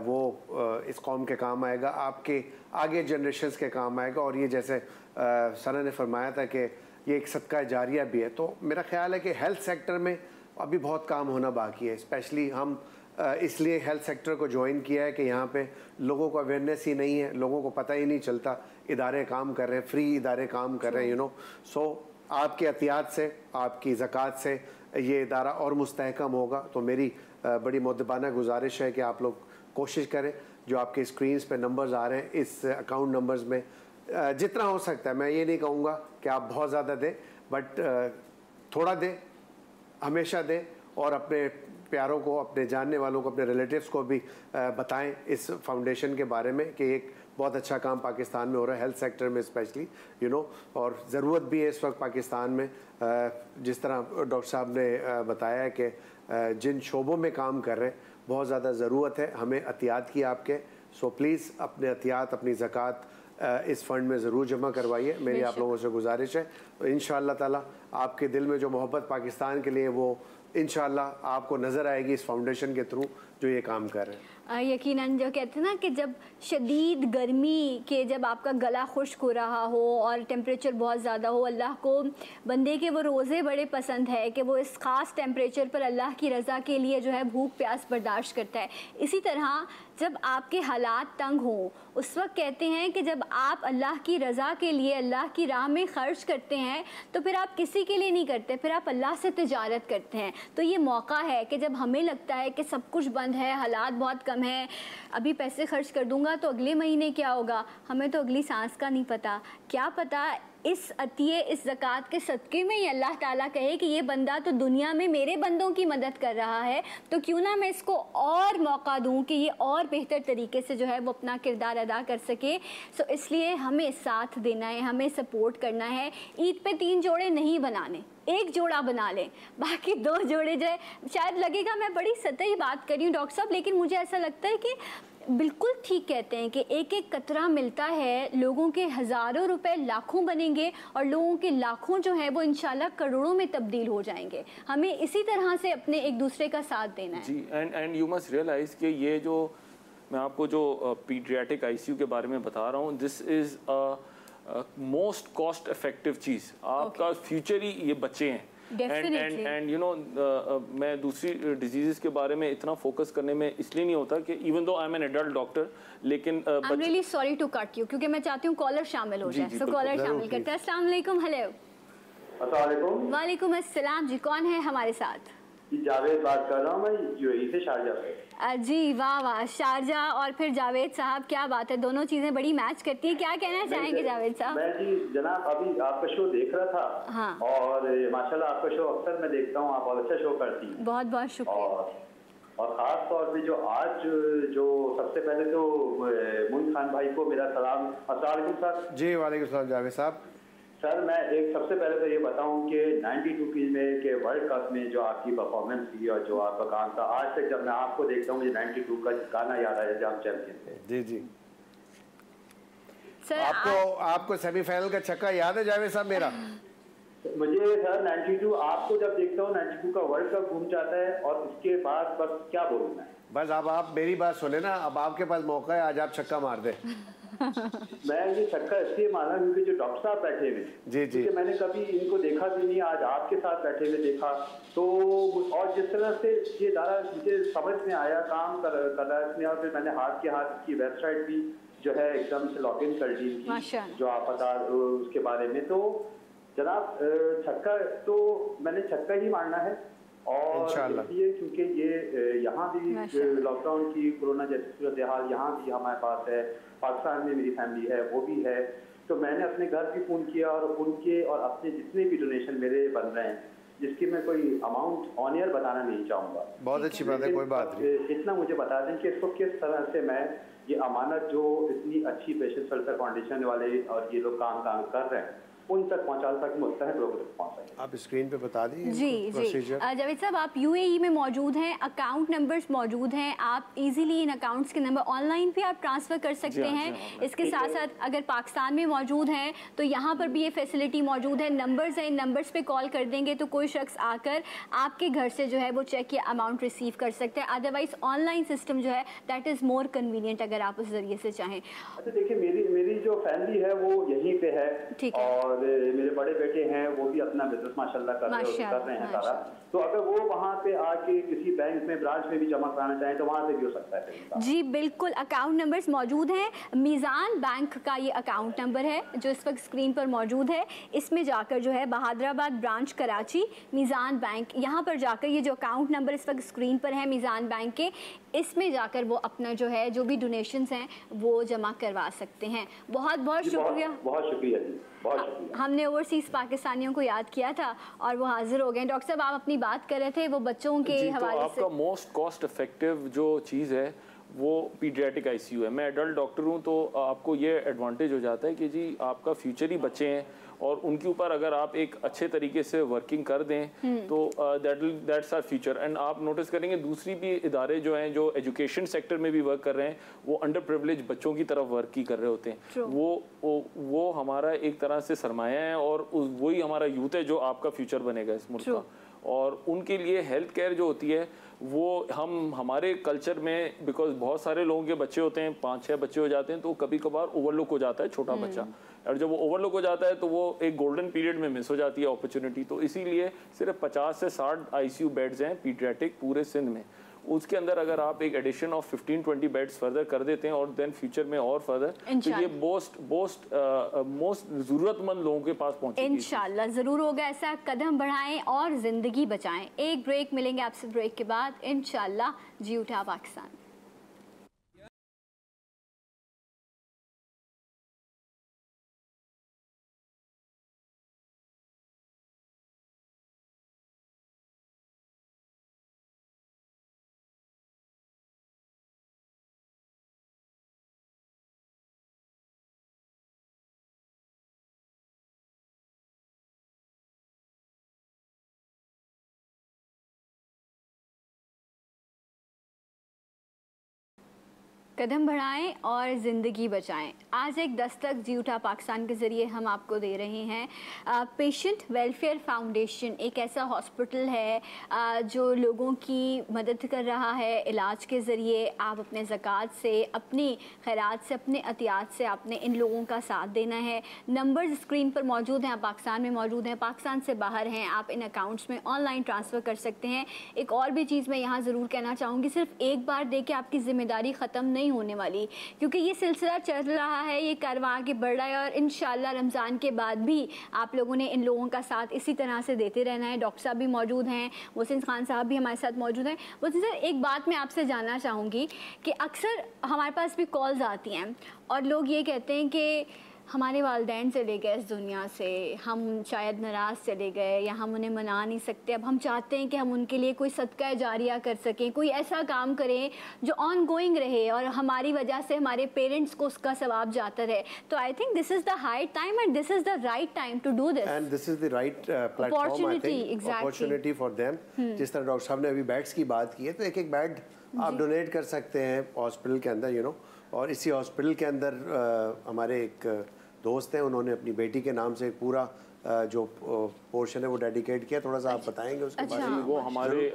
वो इस कौम के काम आएगा, आपके आगे जनरेशन्स के काम आएगा। और ये जैसे सना ने फरमाया था कि ये एक सदका जारिया भी है, तो मेरा ख्याल है कि हेल्थ सेक्टर में अभी बहुत काम होना बाकी है। स्पेशली हम इसलिए हेल्थ सेक्टर को ज्वाइन किया है कि यहाँ पे लोगों को अवेयरनेस ही नहीं है, लोगों को पता ही नहीं चलता इदारे काम कर रहे हैं, फ्री इदारे काम कर रहे हैं सो आपके एहतियात से, आपकी ज़कात से ये इदारा और मुस्तहकम होगा। तो मेरी बड़ी मुद्दबाना गुजारिश है कि आप लोग कोशिश करें, जो आपके स्क्रीन्स पे नंबर्स आ रहे हैं इस अकाउंट नंबर्स में जितना हो सकता है, मैं ये नहीं कहूँगा कि आप बहुत ज़्यादा दें, बट थोड़ा दें, हमेशा दें, और अपने प्यारों को, अपने जानने वालों को, अपने रिलेटिव्स को भी बताएं इस फाउंडेशन के बारे में कि एक बहुत अच्छा काम पाकिस्तान में हो रहा है हेल्थ सेक्टर में स्पेशली और ज़रूरत भी है इस वक्त पाकिस्तान में। जिस तरह डॉक्टर साहब ने बताया है कि जिन शोबों में काम कर रहे हैं बहुत ज़्यादा ज़रूरत है हमें एहतियात की आपके। सो प्लीज़ अपने एहतियात, अपनी ज़कात इस फंड में ज़रूर जमा करवाइए, मेरी आप लोगों से गुजारिश है। तो इंशाअल्लाह ताला आपके दिल में जो मोहब्बत पाकिस्तान के लिए वो इंशाअल्लाह आपको नज़र आएगी इस फाउंडेशन के थ्रू जो ये काम कर रहे हैं। यकीनन जो कहते हैं ना कि जब शदीद गर्मी के, जब आपका गला खुश्क हो रहा हो और टेम्परेचर बहुत ज़्यादा हो, अल्लाह को बंदे के वो रोज़े बड़े पसंद है कि वो इस ख़ास टेम्परेचर पर अल्लाह की रज़ा के लिए जो है भूख प्यास बर्दाश्त करता है। इसी तरह जब आपके हालात तंग हों उस वक्त कहते हैं कि जब आप अल्लाह की रज़ा के लिए अल्लाह की राह में ख़र्च करते हैं तो फिर आप किसी के लिए नहीं करते, फिर आप अल्लाह से तिजारत करते हैं। तो ये मौका है कि जब हमें लगता है कि सब कुछ बंद है, हालात बहुत कम है, अभी पैसे खर्च कर दूंगा तो अगले महीने क्या होगा, हमें तो अगली सांस का नहीं पता। क्या पता इस अतिये, इस ज़कात के सदक़े में ही अल्लाह ताला कहे कि ये बंदा तो दुनिया में मेरे बंदों की मदद कर रहा है, तो क्यों ना मैं इसको और मौका दूं कि ये और बेहतर तरीके से जो है वो अपना किरदार अदा कर सके। सो इसलिए हमें साथ देना है, हमें सपोर्ट करना है। ईद पे 3 जोड़े नहीं बनाने, एक जोड़ा बना लें, बाकी 2 जोड़े जो है, शायद लगेगा मैं बड़ी सतही बात कर रही हूँ डॉक्टर साहब, लेकिन मुझे ऐसा लगता है कि बिल्कुल ठीक कहते हैं कि एक एक कतरा मिलता है, लोगों के हज़ारों रुपए लाखों बनेंगे और लोगों के लाखों जो है वो इंशाल्लाह करोड़ों में तब्दील हो जाएंगे। हमें इसी तरह से अपने एक दूसरे का साथ देना है। जी, एंड यू मस्ट रियलाइज़ कि ये जो मैं आपको जो पीडियाट्रिक आईसीयू के बारे में बता रहा हूँ, this is most cost effective चीज़। आपका फ्यूचर ही ये बच्चे हैं। एंड यू नो मैं दूसरी डिजीज़ के बारे में इतना फोकस करने में इसलिए नहीं होता कि even though I am an adult doctor, लेकिन I am really sorry to cut you, क्योंकि मैं चाहती हूँ कॉलर शामिल हो जाए। सो कॉलर शामिल करते हैं। अस्सलाम वालेकुम। हेलो। अस्सलाम वालेकुम। वालेकुम अस्सलाम जी, कौन है हमारे साथ? जावेद बात कर रहा हूँ मैं यूएई से, शारजा से। जी वाह वाह, शारजा और फिर जावेद साहब, क्या बात है, दोनों चीजें बड़ी मैच करती हैं। क्या कहना चाहेंगे जावेद साहब? मैं जी जनाब अभी आपका शो देख रहा था। हाँ। और माशाल्लाह आपका शो अक्सर मैं देखता हूँ, आप बहुत अच्छा शो करती हैं। बहुत बहुत शुक्रिया। और ख़ास तौर पे जो आज जो सबसे पहले तो मोइन खान भाई को मेरा सलाम। अस्सलाम वालेकुम सर। जी वालेकुम सलाम जावेद साहब। सर मैं एक सबसे पहले तो ये बताऊं कि 92 में के वर्ल्ड कप में जो आपकी परफॉर्मेंस थी और जो आपका काम था, आज तक जब मैं आपको देखता हूँ मुझे 92 का गाना याद आया जब हम चैंपियन थे। जी जी सर, आपको सेमीफाइनल का छक्का याद है जावेद साहब मेरा? मुझे सर 92 आपको जब देखता हूँ 92 का वर्ल्ड कप घूम जाता है और उसके बाद बस क्या बोलूँ मैं। बस अब आप मेरी बात सुने ना, अब आपके पास मौका है, आज आप छक्का मार दे। मैं ये छक्का इसलिए माना क्योंकि जो डॉक्टर साहब बैठे हुए, जी जी, मैंने कभी इनको देखा भी नहीं, आज आपके साथ बैठे हुए देखा तो, और जिस तरह से ये दारा मुझे समझ में आया काम कर रहा है इसमें, और फिर मैंने हाथ के हाथ की वेबसाइट भी जो है एकदम से लॉग इन कर दी जो आप बता उसके बारे में। तो जनाब छक्का तो मैंने छक्का ही मारना है और इसलिए क्योंकि ये यहाँ भी लॉकडाउन की कोरोना जैसी सूरत हाल यहाँ भी हमारे पास है, पाकिस्तान में मेरी फैमिली है वो भी है, तो मैंने अपने घर भी फ़ोन किया और उनके और अपने जितने भी डोनेशन मेरे बन रहे हैं, जिसकी मैं कोई अमाउंट ऑन एयर बताना नहीं चाहूँगा। बहुत अच्छी बात है, कोई बात नहीं, इतना मुझे बता दें कि इसको किस तरह से मैं ये अमानत जो इतनी अच्छी पेशेंट वेलफेयर फाउंडेशन वाले और ये लोग काम कर रहे हैं उन तक पहुंचा ताकि मुस्तहक लोगों तक पहुंच सके। आप स्क्रीन पे बता दीजिए। जी जावेद साहब, आप यूएई में मौजूद हैं, अकाउंट नंबर्स मौजूद हैं, आप इजीली इन अकाउंट्स के नंबर ऑनलाइन भी आप ट्रांसफ़र कर सकते हैं। इसके साथ साथ अगर पाकिस्तान में मौजूद हैं तो यहाँ पर भी ये फैसिलिटी मौजूद है, नंबर्स हैं, इन नंबर्स पे कॉल कर देंगे तो कोई शख्स आकर आपके घर से जो है वो चेक या अमाउंट रिसीव कर सकते हैं। अदरवाइज ऑनलाइन सिस्टम जो है दैट इज़ मोर कन्वीनियंट अगर आप उस जरिए से चाहें। अच्छा देखिए, मेरी जो फैमिली है वो यहीं पे है, ठीक है, और मेरे बड़े बेटे हैं वो भी अपना बिजनेस माशाल्लाह कर रहे हैं सारा, तो अगर वो वहाँ पे आके किसी बैंक में ब्रांच में भी जमा कराना चाहें तो वहाँ से भी हो सकता है। जी बिल्कुल, अकाउंट नंबर्स मौजूद हैं। मीज़ान बैंक का ये अकाउंट नंबर है जो इस वक्त स्क्रीन पर मौजूद है, इसमें जाकर जो है बहादुराबाद ब्रांच कराची मीज़ान बैंक, यहाँ पर जाकर ये जो अकाउंट नंबर इस वक्त स्क्रीन पर है मीज़ान बैंक के, इसमें जाकर वो अपना जो है जो भी डोनेशंस हैं वो जमा करवा सकते हैं। बहुत बहुत शुक्रिया। बहुत शुक्रिया जी, बहुत शुक्रिया। हमने ओवरसीज़ पाकिस्तानियों को याद किया था और वो हाजिर हो गए। डॉक्टर साहब आप अपनी बात कर रहे थे वो बच्चों के हवाले से। आपका मोस्ट कॉस्ट इफेक्टिव जो चीज़ है वो पीडियाट्रिक आईसीयू है। मैं एडल्ट डॉक्टर हूँ तो आपको ये एडवांटेज हो जाता है कि जी आपका फ्यूचर ही बच्चे हैं और उनके ऊपर अगर आप एक अच्छे तरीके से वर्किंग कर दें तो दैट्स आवर फ्यूचर। एंड आप नोटिस करेंगे दूसरी भी इदारे जो हैं जो एजुकेशन सेक्टर में भी वर्क कर रहे हैं वो अंडर प्रिविलेज बच्चों की तरफ वर्क ही कर रहे होते हैं। वो हमारा एक तरह से सरमाया है और वही हमारा यूथ है जो आपका फ्यूचर बनेगा इस मुल्क का। और उनके लिए हेल्थ केयर जो होती है वो हमारे कल्चर में बिकॉज बहुत सारे लोगों के बच्चे होते हैं, 5-6 बच्चे हो जाते हैं तो कभी कभार ओवरलुक हो जाता है छोटा बच्चा, और जब वो ओवरलुक हो जाता है तो वो एक गोल्डन पीरियड में मिस हो जाती है अपॉर्चुनिटी। तो इसीलिए सिर्फ 50 से 60 आईसीयू बेड्स हैं पीडियाट्रिक पूरे सिंध में। उसके अंदर अगर आप एक एडिशन ऑफ 15-20 बेड्स फर्दर कर देते हैं और देन फ्यूचर में और फर्दर तो ये मोस्ट ज़रूरतमंद लोगों के पास पहुंचेगी। इंशाल्लाह ज़रूर होगा ऐसा, कदम बढ़ाएं और ज़िंदगी बचाएं। एक ब्रेक मिलेंगे आपसे, ब्रेक के बाद इंशाल्लाह जी उठा पाकिस्तान। कदम बढ़ाएं और ज़िंदगी बचाएं। आज एक दस्तक जी उठा पाकिस्तान के ज़रिए हम आपको दे रहे हैं। पेशेंट वेलफेयर फाउंडेशन एक ऐसा हॉस्पिटल है जो लोगों की मदद कर रहा है इलाज के ज़रिए। आप अपने ज़कात से, अपनी खैरात से, अपने अतियात से आपने इन लोगों का साथ देना है। नंबर्स स्क्रीन पर मौजूद हैं, आप पाकिस्तान में मौजूद हैं, पाकिस्तान से बाहर हैं, आप इन अकाउंट्स में ऑनलाइन ट्रांसफ़र कर सकते हैं। एक और भी चीज़ मैं यहाँ ज़रूर कहना चाहूँगी, सिर्फ एक बार दे के आपकी ज़िम्मेदारी ख़त्म नहीं होने वाली, क्योंकि ये सिलसिला चल रहा है, ये कारवां आगे बढ़ रहा है और इंशाल्लाह रमज़ान के बाद भी आप लोगों ने इन लोगों का साथ इसी तरह से देते रहना है। डॉक्टर साहब भी मौजूद हैं, मोहसिन खान साहब भी हमारे साथ मौजूद हैं। मोहसिन सर, एक बात मैं आपसे जानना चाहूँगी कि अक्सर हमारे पास भी कॉल्स आती हैं और लोग ये कहते हैं कि हमारे वालिदैन चले गए इस दुनिया से, हम शायद नाराज़ चले गए या हम उन्हें मना नहीं सकते, अब हम चाहते हैं कि हम उनके लिए कोई सदका जारिया कर सकें, कोई ऐसा काम करें जो ऑन गोइंग रहे और हमारी वजह से हमारे पेरेंट्स को उसका सवाब जाता रहे। तो I think this is the high time and this is the right time to do this and this is the right platform, I think opportunity for them. जिस तरह डॉक्टर साहब ने अभी बेड्स की बात की है, तो एक बेड आप डोनेट कर सकते हैं हॉस्पिटल के अंदर, यू नो। और इसी हॉस्पिटल के अंदर हमारे एक दोस्त हैं, उन्होंने अपनी बेटी के नाम से एक पूरा जो पोर्शन है वो डेडिकेट किया। थोड़ा सा आप बताएंगे उसके बारे में? वो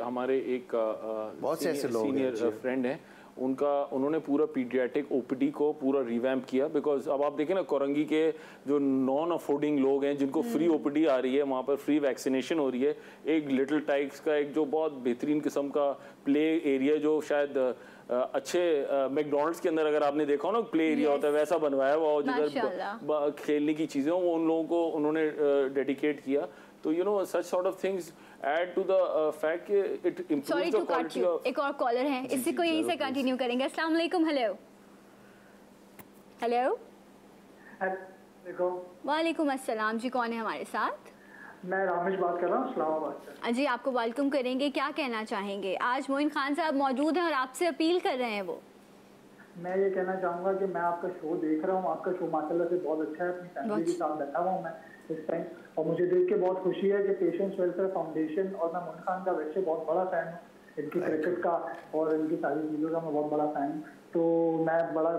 हमारे एक बहुत से ऐसे लोग सीनियर फ्रेंड हैं, उन्होंने पूरा पीडियाट्रिक ओपीडी को पूरा रिवैम्प किया। बिकॉज अब आप देखें ना, कोरंगी के जो नॉन अफोर्डिंग लोग हैं जिनको फ्री ओपीडी आ रही है, वहाँ पर फ्री वैक्सीनेशन हो रही है। एक लिटिल टाइग्स का एक जो बहुत बेहतरीन किस्म का प्ले एरिया, जो शायद अच्छे मैकडॉनल्ड्स के अंदर अगर आपने देखा हो ना प्ले एरिया होता है, वैसा बनवाया हुआ जिधर खेलने की चीज़ें वो उन लोगों को उन्होंने डेडिकेट किया। तो you know such sort of things add to the fact कि it improves the quality of. एक और कॉलर है, इसी को यहीं से कंटिन्यू करेंगे। अस्सलाम वालेकुम। Hello hello. वालेकुम अस्सलाम जी, कौन है हमारे साथ? मैं रामेश बात कर रहा हूँ इस्लामाबाद से। जी, आपको वेलकम करेंगे, क्या कहना चाहेंगे? आज मोइन खान साहब मौजूद हैं और आपसे अपील कर रहे हैं वो। मैं ये कहना चाहूँगा कि मैं आपका शो देख रहा हूँ, आपका शो माशाल्लाह से बहुत अच्छा है। अपनी फैमिली के साथ बैठा हुआ हूँ मैं इस टाइम, और मुझे देख के बहुत खुशी है कि पेशेंट्स वेलफेयर फाउंडेशन, और मैं मोइन खान का वैसे बहुत बड़ा फ़ैन हूँ, इनकी क्रिकेट का और इनकी सारी चीज़ों का मैं बहुत बड़ा फ़ैन हूँ। तो मैं बड़ा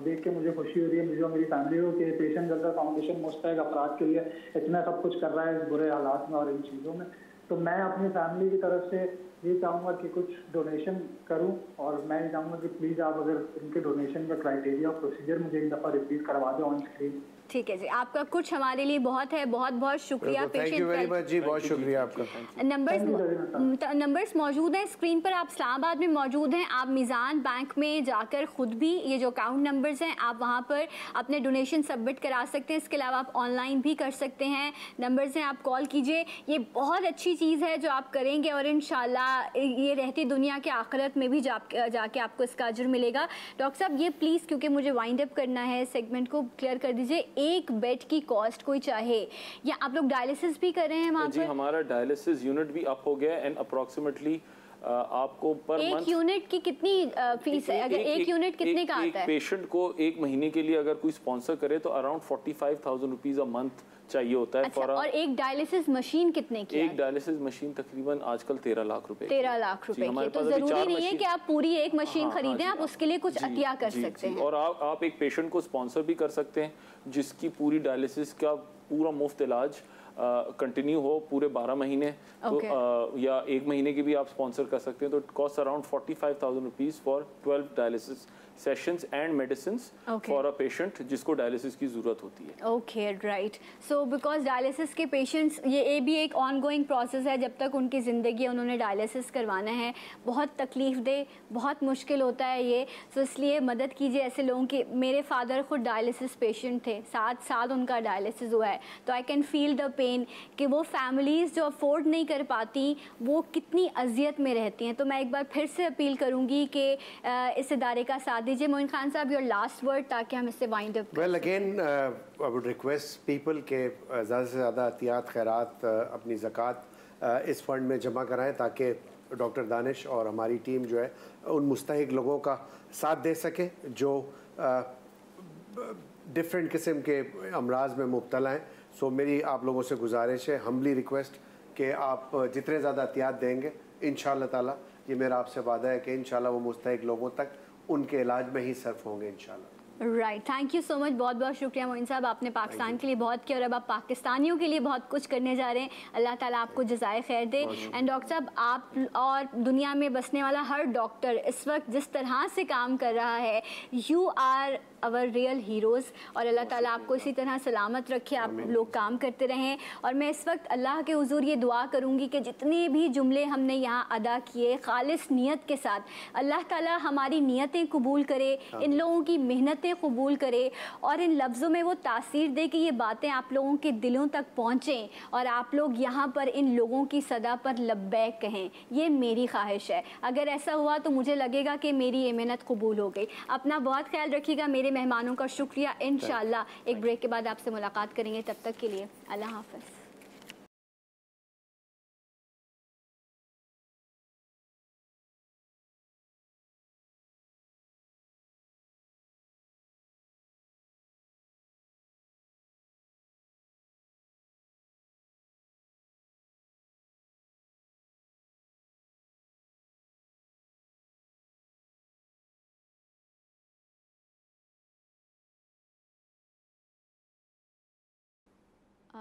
देख के मुझे खुशी हो रही है, मुझे और मेरी फैमिली को, कि पेशेंट वेलफेयर फाउंडेशन मुस्तैक अफराद के लिए इतना सब कुछ कर रहा है इस बुरे हालात में और इन चीज़ों में। तो मैं अपनी फैमिली की तरफ से ये चाहूँगा कि कुछ डोनेशन करूँ, और मैं ये चाहूँगा कि प्लीज़ आप अगर इनके डोनेशन का क्राइटेरिया और प्रोसीजर मुझे एक दफ़ा रिपीट करवा दें ऑन स्क्रीन। ठीक है जी, आपका कुछ हमारे लिए बहुत है, बहुत बहुत शुक्रिया। थैंक यू वेरी मच जी, बहुत शुक्रिया आपका। नंबर्स मौजूद हैं स्क्रीन पर, आप इस्लामाबाद में मौजूद हैं, आप मीज़ान बैंक में जाकर खुद भी ये जो अकाउंट नंबर्स हैं आप वहाँ पर अपने डोनेशन सबमिट करा सकते हैं। इसके अलावा आप ऑनलाइन भी कर सकते हैं। नंबर्स हैं, आप कॉल कीजिए। ये बहुत अच्छी चीज़ है जो आप करेंगे और इंशाल्लाह ये रहती दुनिया के आखिरत में भी जाके आपको इसका अजर मिलेगा। डॉक्टर साहब, ये प्लीज़, क्योंकि मुझे वाइंड अप करना है, सेगमेंट को क्लियर कर दीजिए। एक बेड की कॉस्ट कोई चाहे, या आप लोग डायलिसिस भी कर रहे हैं वहाँ जी पर? हमारा डायलिसिस यूनिट भी अप हो गया एंड अप्रोक्सीमेटली आपको पर एक मंथ यूनिट की कितनी फीस है? अगर एक यूनिट कितने का आता है? एक पेशेंट को एक महीने के लिए अगर कोई स्पॉन्सर करे तो अराउंड 45,000 रुपीज अ मंथ चाहिए होता है। अच्छा, और एक डायलिसिस मशीन कितने की? एक डायलिसिस मशीन तकरीबन आजकल 13 लाख रुपए। 13 लाख रुपए की, तो जरूरी नहीं है कि आप पूरी एक मशीन खरीदें, आप उसके लिए कुछ अतिया कर सकते हैं। और आप एक पेशेंट को स्पॉन्सर भी कर सकते हैं जिसकी पूरी डायलिसिस का पूरा मुफ्त इलाज कंटिन्यू हो पूरे 12 महीने, तो या एक महीने की भी आप स्पॉन्सर कर सकते हैं। तो it cost around 45,000 rupees for 12 dialysis sessions and medicines for a patient जिसको डायलिसिस की ज़रूरत होती है। Okay, right. So because dialysis के पेशेंट्स, ये भी एक ऑन गोइंग प्रोसेस है, जब तक उनकी ज़िंदगी उन्होंने डायलिसिस करवाना है। बहुत तकलीफ दे, बहुत मुश्किल होता है ये। सो इसलिए मदद कीजिए ऐसे लोगों की। मेरे फादर खुद डायलिसिस पेशेंट थे, 7 साल उनका डायलिसिस हुआ है, तो I can feel the pain कि वो फैमिलीज़ जो अफोर्ड नहीं कर पाती वो कितनी अजियत में रहती हैं। तो मैं एक बार फिर से अपील करूँगी कि इस इदारे का साथ दीजिए। मोइन खान साहब, योर लास्ट वर्ड, ताकि हम इससे wind up. Well again I would request people के ज़्यादा से ज़्यादा एहतियात खैरात अपनी ज़कात इस फंड में जमा कराएं, ताकि डॉक्टर दानिश और हमारी टीम जो है उन मुस्तहिक लोगों का साथ दे सके जो डिफरेंट किस्म के अमराज में मुब्तला हैं। सो मेरी आप लोगों से गुजारिश है, हम्बली रिक्वेस्ट, कि आप जितने ज़्यादा एहतियात देंगे इंशाअल्लाह ताला, ये मेरा आपसे वादा है कि इंशाअल्लाह वो मुस्तहिक लोगों तक उनके इलाज में ही सर्फ होंगे इंशाअल्लाह। Right, thank you so much, बहुत बहुत शुक्रिया मोइन साहब, आपने पाकिस्तान के लिए बहुत किया और अब आप पाकिस्तानियों के लिए बहुत कुछ करने जा रहे हैं। अल्लाह ताला आपको जज़ाए खैर दे। एंड डॉक्टर साहब, आप और दुनिया में बसने वाला हर डॉक्टर इस वक्त जिस तरह से काम कर रहा है, you are our real heroes, और अल्लाह ताला आपको इसी तरह सलामत रखे, आप लोग काम करते रहें। और मैं इस वक्त अल्लाह के हुज़ूर ये दुआ करूँगी कि जितने भी जुमले हमने यहाँ अदा किए खालिस नीयत के साथ, अल्लाह ताला हमारी नीयतें कबूल करे, इन लोगों की मेहनतें बातें कबूल करे और इन लफ्ज़ों में वो तासीर दे कि ये बातें आप लोगों के दिलों तक पहुँचें और आप लोग यहाँ पर इन लोगों की सदा पर लब्बैक कहें। ये मेरी ख्वाहिश है। अगर ऐसा हुआ तो मुझे लगेगा कि मेरी ये मेहनत कबूल हो गई। अपना बहुत ख्याल रखिएगा। मेरे मेहमानों का शुक्रिया। इंशाअल्लाह एक ब्रेक के बाद आपसे मुलाकात करेंगे। तब तक के लिए अल्लाह हाफ़िज़।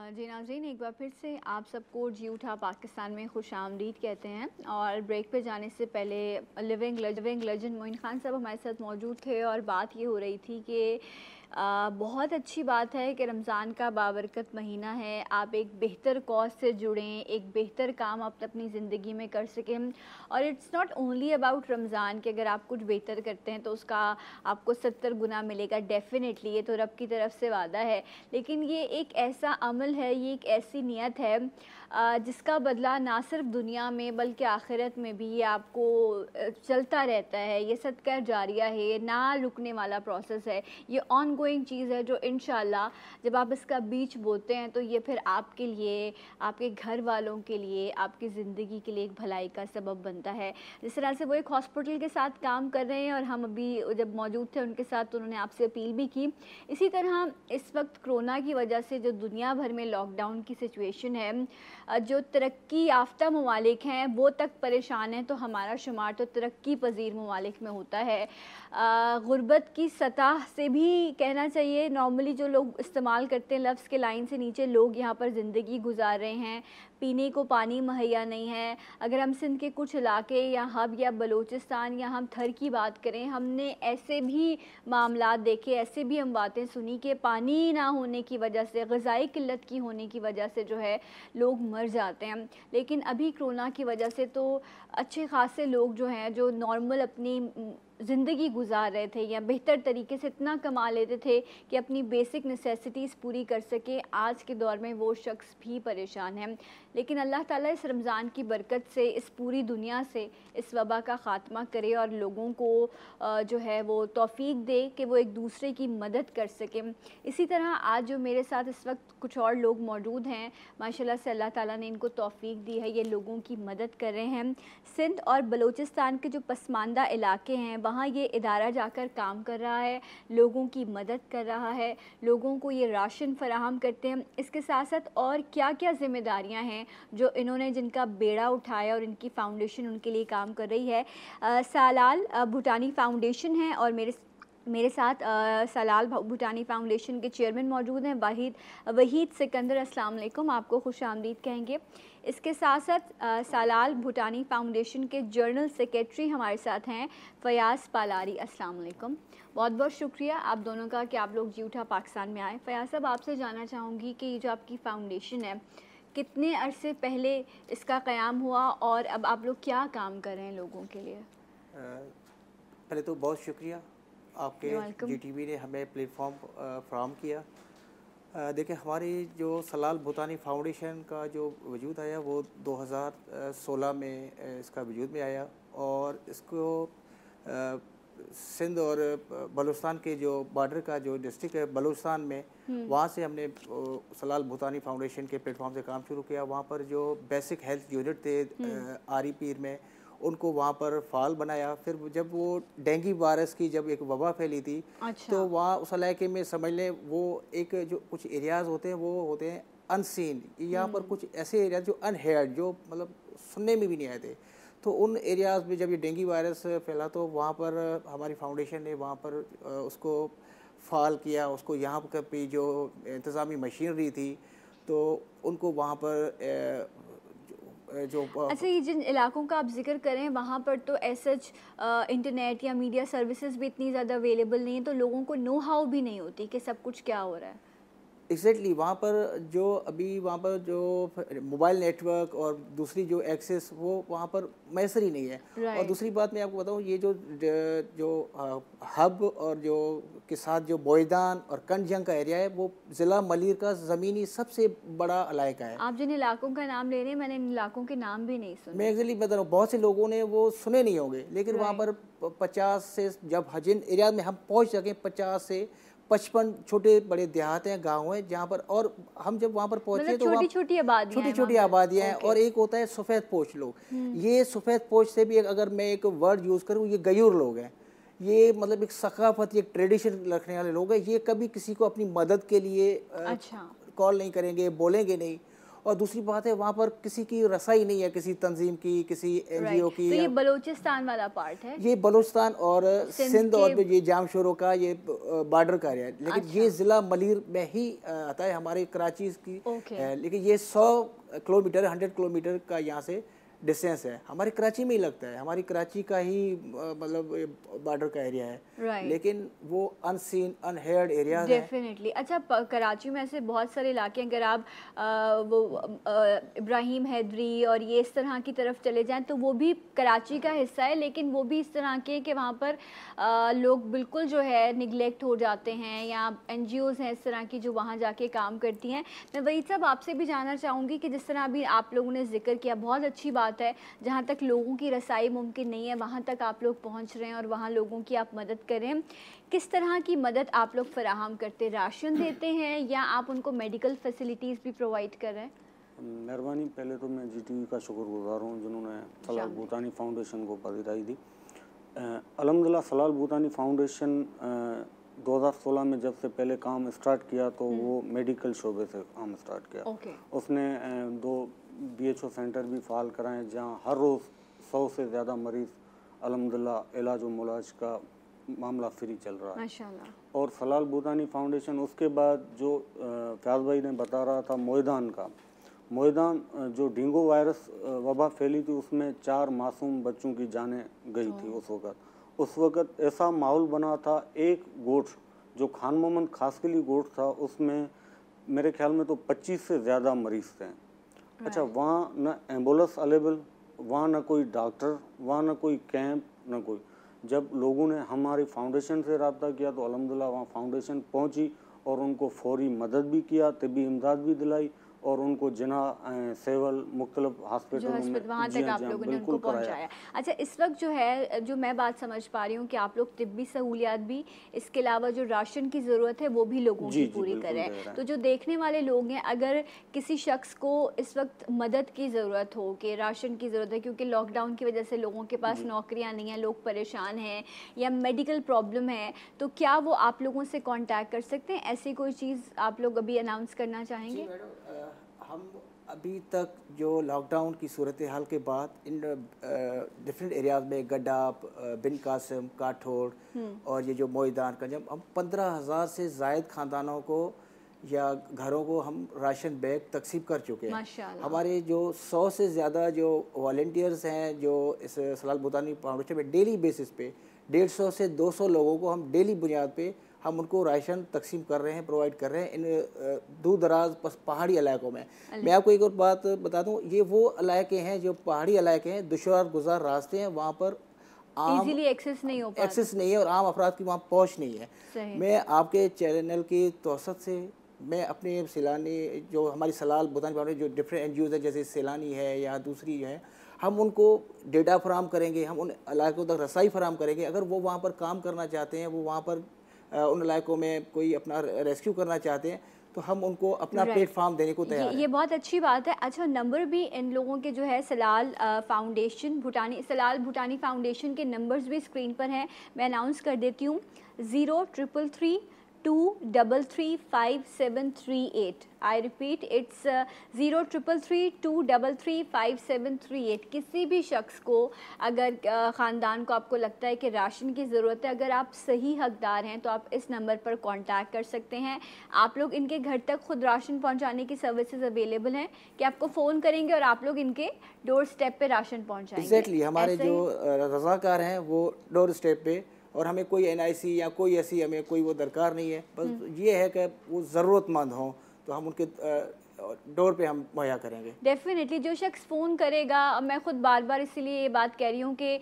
जी नाज़रीन, एक बार फिर से आप सबको जी उठा पाकिस्तान में खुशामदीद कहते हैं। और ब्रेक पे जाने से पहले लिविंग लेजेंड मोइन खान साहब हमारे साथ मौजूद थे और बात ये हो रही थी कि बहुत अच्छी बात है कि रमज़ान का बाबरकत महीना है, आप एक बेहतर कॉज से जुड़ें, एक बेहतर काम आप अपनी ज़िंदगी में कर सकें। और it's not only about Ramzan कि अगर आप कुछ बेहतर करते हैं तो उसका आपको 70 गुना मिलेगा। डेफ़िनेटली ये तो रब की तरफ से वादा है, लेकिन ये एक ऐसा अमल है, ये एक ऐसी नियत है जिसका बदला ना सिर्फ दुनिया में बल्कि आखिरत में भी ये आपको चलता रहता है। ये सदका जारिया है, ये ना रुकने वाला प्रोसेस है, ये ऑन गोइंग चीज़ है जो इंशाल्लाह जब आप इसका बीज बोते हैं तो ये फिर आपके लिए, आपके घर वालों के लिए, आपकी ज़िंदगी के लिए एक भलाई का सबब बनता है। जिस तरह से वो एक हॉस्पिटल के साथ काम कर रहे हैं और हम अभी जब मौजूद थे उनके साथ तो उन्होंने आपसे अपील भी की। इसी तरह इस वक्त कोरोना की वजह से जो दुनिया भर में लॉकडाउन की सिचुएशन है, जो तरक्की याफ्ता ममालिक हैं वो तक परेशान हैं, तो हमारा शुमार तो तरक्की पजीर ममालिक में होता है। गुर्बत की सतह से भी कहना चाहिए, नॉर्मली जो लोग इस्तेमाल करते हैं लफ्ज़ के लाइन से नीचे लोग यहाँ पर ज़िंदगी गुजार रहे हैं, पीने को पानी मुहैया नहीं है। अगर हम सिंध के कुछ इलाके या हब या बलूचिस्तान या हम थर की बात करें, हमने ऐसे भी मामलात देखे, ऐसे भी हम बातें सुनी कि पानी ना होने की वजह से, ग़िज़ाई किल्लत की होने की वजह से जो है लोग मर जाते हैं। लेकिन अभी कोरोना की वजह से तो अच्छे खासे लोग जो हैं, जो नॉर्मल अपनी ज़िंदगी गुजार रहे थे या बेहतर तरीके से इतना कमा लेते थे कि अपनी बेसिक नेसेसिटीज़ पूरी कर सके, आज के दौर में वो शख्स भी परेशान है। लेकिन अल्लाह ताला इस रमज़ान की बरकत से इस पूरी दुनिया से इस वबा का ख़ात्मा करे और लोगों को जो है वो तौफ़ीक दे कि वो एक दूसरे की मदद कर सकें। इसी तरह आज जो मेरे साथ इस वक्त कुछ और लोग मौजूद हैं, माशाल्लाह से अल्लाह ताला ने इनको तौफ़ीक दी है, ये लोगों की मदद कर रहे हैं। सिंध और बलूचिस्तान के जो पसमानदा इलाके हैं वहाँ ये इदारा जाकर काम कर रहा है, लोगों की मदद कर रहा है, लोगों को ये राशन फराहम करते हैं। इसके साथ साथ और क्या क्या ज़िम्मेदारियाँ हैं जो इन्होंने, जिनका बेड़ा उठाया और इनकी फाउंडेशन उनके लिए काम कर रही है। सालाल भूटानी फाउंडेशन है और मेरे साथ सलाल भूटानी फाउंडेशन के चेयरमैन मौजूद हैं, वहीद सिकंदर। अस्सलाम वालेकुम, आपको खुशामदीद कहेंगे। इसके साथ साथ सलाल भूटानी फाउंडेशन के जनरल सेक्रेटरी हमारे साथ हैं फ़याज़ पालारी। अस्सलाम वालेकुम, बहुत बहुत शुक्रिया आप दोनों का कि आप लोग जी उठा पाकिस्तान में आए। फ़याज़ साहब, आपसे जानना चाहूँगी कि ये जो आपकी फ़ाउंडेशन है, कितने अरसे पहले इसका क़याम हुआ और अब आप लोग क्या काम कर रहे हैं लोगों के लिए? पहले तो बहुत शुक्रिया आपके GTV ने हमें प्लेटफॉर्म फ्राहम किया। देखिए, हमारी जो सलाल भूटानी फाउंडेशन का जो वजूद आया वो 2016 में इसका वजूद में आया और इसको सिंध और बलूचिस्तान के जो बॉर्डर का जो डिस्ट्रिक्ट है बलूचिस्तान में, वहाँ से हमने सलाल भूटानी फाउंडेशन के प्लेटफॉर्म से काम शुरू किया। वहाँ पर जो बेसिक हेल्थ यूनिट थे आरी पीर में, उनको वहाँ पर फाल बनाया। फिर जब वो डेंगू वायरस की जब एक वबा फैली थी, अच्छा, तो वहाँ उस इलाके में समझ लें वो एक जो कुछ एरियाज़ होते हैं वो होते हैं अनसीन। यहाँ पर कुछ ऐसे एरियाज जो अनहेयर्ड, जो मतलब सुनने में भी नहीं आए थे, तो उन एरियाज़ में जब ये डेंगू वायरस फैला तो वहाँ पर हमारी फाउंडेशन ने वहाँ पर उसको फाल किया। उसको यहाँ पर जो इंतज़ामी मशीनरी थी तो उनको वहाँ पर जो अच्छा, ये जिन इलाकों का आप जिक्र करें वहाँ पर तो एसएच इंटरनेट या मीडिया सर्विसेज भी इतनी ज़्यादा अवेलेबल नहीं है, तो लोगों को नो हाउ भी नहीं होती कि सब कुछ क्या हो रहा है। एग्जैक्टली वहाँ पर जो अभी वहाँ पर जो मोबाइल नेटवर्क और दूसरी जो एक्सेस वो वहाँ पर मैसर ही नहीं है। और दूसरी बात मैं आपको बताऊँ, ये जो हब और जो के साथ जो बोईदान और कंजंग का एरिया है वो ज़िला मलीर का ज़मीनी सबसे बड़ा इलाका है। आप जिन इलाकों का नाम ले रहे हैं मैंने इन इलाकों के नाम भी नहीं सुने। मैं एक्चुअली बता रहा हूँ, बहुत से लोगों ने वो सुने नहीं होंगे, लेकिन वहाँ पर 50 से जब जिन एरिया में हम पहुँच सकें 50 से 55 छोटे बड़े देहात हैं, गाँव हैं जहाँ पर, और हम जब वहाँ पर पहुँचे तो छोटी छोटी आबादियाँ हैं। और एक होता है सफ़ेद पोश लोग। ये सफ़ेद पोश से भी अगर मैं एक वर्ड यूज़ करूँ, ये गयूर लोग हैं। ये मतलब एक सकाफत, एक ट्रेडिशन रखने वाले लोग हैं। ये कभी किसी को अपनी मदद के लिए कॉल नहीं करेंगे, बोलेंगे नहीं। और दूसरी बात है वहाँ पर किसी की रसाई नहीं है, किसी तंजीम की, किसी NGO की। तो ये बलूचिस्तान वाला पार्ट है, ये बलूचिस्तान और सिंध और ये जामशोरों का ये बॉर्डर का एरिया है। लेकिन ये ज़िला मलीर में ही आता है, हमारे कराची की है। लेकिन ये 100 किलोमीटर 100 किलोमीटर का यहाँ से डिस्टेंस है। हमारे कराची में ही लगता है, हमारी कराची का ही मतलब बॉर्डर का एरिया है। लेकिन वो अनसीन अनहेयर्ड एरिया है डेफिनेटली। अच्छा, कराची में ऐसे बहुत सारे इलाके, अगर आप वो इब्राहिम हैदरी और ये इस तरह की तरफ चले जाएं तो वो भी कराची का हिस्सा है, लेकिन वो भी इस तरह के कि वहाँ पर लोग बिल्कुल जो है निगलेक्ट हो जाते हैं, या NGOs हैं इस तरह की जो वहाँ जाके काम करती हैं। मैं वही सब आपसे भी जानना चाहूँगी कि जिस तरह अभी आप लोगों ने जिक्र किया, बहुत अच्छी बात है, जहाँ तक लोगों की रसाई मुमकिन नहीं है वहाँ तक आप लोग पहुँच रहे हैं और वहाँ लोगों की आप मदद करें। किस तरह की मदद आप लोग फराहम करते, राशन देते हैं या आप उनको मेडिकल फैसिलिटीज़ भी प्रोवाइड कर रहे हैं? मेहरबानी, पहले तो मैं GTV का शुक्रगुजार हूँ जिन्होंने सलाल भूतानी फाउंडेशन को पजीराई दी। अल्हम्दुलिल्लाह सलाल भूतानी फाउंडेशन 2016 में जब से पहले काम स्टार्ट किया तो वो मेडिकल शोबे से काम स्टार्ट किया। उसने 2 BHO सेंटर भी फ़ाल कराएँ जहाँ हर रोज़ 100 से ज़्यादा मरीज़ अल्हम्दुलिल्लाह इलाज व मुलाज का मामला फ्री चल रहा है माशाअल्लाह। और सलाल भूतानी फाउंडेशन उसके बाद जो फयाज भाई ने बता रहा था मोयदान जो डेंगू वायरस वबा फैली थी उसमें 4 मासूम बच्चों की जानें गई थी। उस वक़्त ऐसा माहौल बना था, एक गोठ जो खान मोहम्मद खासकली गोठ था उसमें मेरे ख्याल में तो 25 से ज़्यादा मरीज़ थे। अच्छा, वहाँ न एम्बुलेंस अवेलेबल, वहाँ न कोई डॉक्टर, वहाँ न कोई कैंप, न कोई। जब लोगों ने हमारी फाउंडेशन से रब्ता किया तो अल्हम्दुलिल्लाह वहाँ फाउंडेशन पहुँची और उनको फौरी मदद भी किया, तिब्बी इमदाद भी दिलाई और उनको जिना सेवल मुख्तलिफ हॉस्पिटलों में वहाँ तक आप लोगों ने उनको पहुँचाया। अच्छा, इस वक्त जो है, जो मैं बात समझ पा रही हूँ कि आप लोग तिब्बी सहूलियात भी, इसके अलावा जो राशन की ज़रूरत है वो भी लोगों की पूरी करें। तो जो देखने वाले लोग हैं, अगर किसी शख्स को इस वक्त मदद की ज़रूरत हो कि राशन की ज़रूरत है, क्योंकि लॉकडाउन की वजह से लोगों के पास नौकरियाँ नहीं हैं, लोग परेशान हैं या मेडिकल प्रॉब्लम है, तो क्या वो आप लोगों से कॉन्टैक्ट कर सकते हैं? ऐसी कोई चीज़ आप लोग अभी अनाउंस करना चाहेंगे? हम अभी तक जो लॉकडाउन की सूरत हाल के बाद इन डिफरेंट एरियाज़ में गड्डा, बिन कासिम, काठोड़ और ये जो मोईदान का, जब हम 15,000 से ज़ायद ख़ानदानों को या घरों को हम राशन बैग तकसीम कर चुके हैं। हमारे जो 100 से ज़्यादा जो वॉलंटियर्स हैं जो इस सलाल भूतानी फाउंडेशन में डेली बेसिस पे 150 से 200 लोगों को हम डेली बुनियाद पे हम उनको राशन तकसीम कर रहे हैं, प्रोवाइड कर रहे हैं इन दूर दराज पहाड़ी इलाकों में। मैं आपको एक और बात बता दूं, ये वो इलाके हैं जो पहाड़ी इलाके हैं, दुश्वार गुजार रास्ते हैं, वहाँ पर इजीली एक्सेस नहीं है और आम अफराद की वहाँ पहुँच नहीं है। मैं आपके चैनल की तौसत से मैं अपने सैलानी जो हमारी सलाल भूतानी फाउंडेशन जो डिफरेंट NGOs है जैसे सैलानी है या दूसरी है, हम उनको डेटा फराम करेंगे, हम उन इलाकों तक रसाई फराम करेंगे। अगर वो वहाँ पर काम करना चाहते हैं, वो वहाँ पर उन इलाकों में कोई अपना रेस्क्यू करना चाहते हैं, तो हम उनको अपना प्लेटफॉर्म देने को तैयार हैं। ये बहुत अच्छी बात है। अच्छा, नंबर भी इन लोगों के जो है सलाल भूटानी फाउंडेशन के नंबर्स भी स्क्रीन पर हैं, मैं अनाउंस कर देती हूँ। 0333 2335738। I repeat, it's 0333 2335738। किसी भी शख्स को अगर ख़ानदान को आपको लगता है कि राशन की ज़रूरत है, अगर आप सही हकदार हैं तो आप इस नंबर पर कांटेक्ट कर सकते हैं। आप लोग इनके घर तक खुद राशन पहुंचाने की सर्विसेज अवेलेबल हैं कि आपको फ़ोन करेंगे और आप लोग इनके डोर स्टेप पे राशन पहुंचाएंगे। एग्जैक्टली, हमारे जो रज़ाकार हैं वो डोर स्टेप पे और हमें कोई NIC या कोई ऐसी हमें कोई वो दरकार नहीं है। बस ये है कि वो ज़रूरतमंद हों तो हम उनके डोर पे हम मुहैया करेंगे। डेफिनेटली जो शख्स फ़ोन करेगा, मैं ख़ुद बार बार इसीलिए ये बात कह रही हूँ कि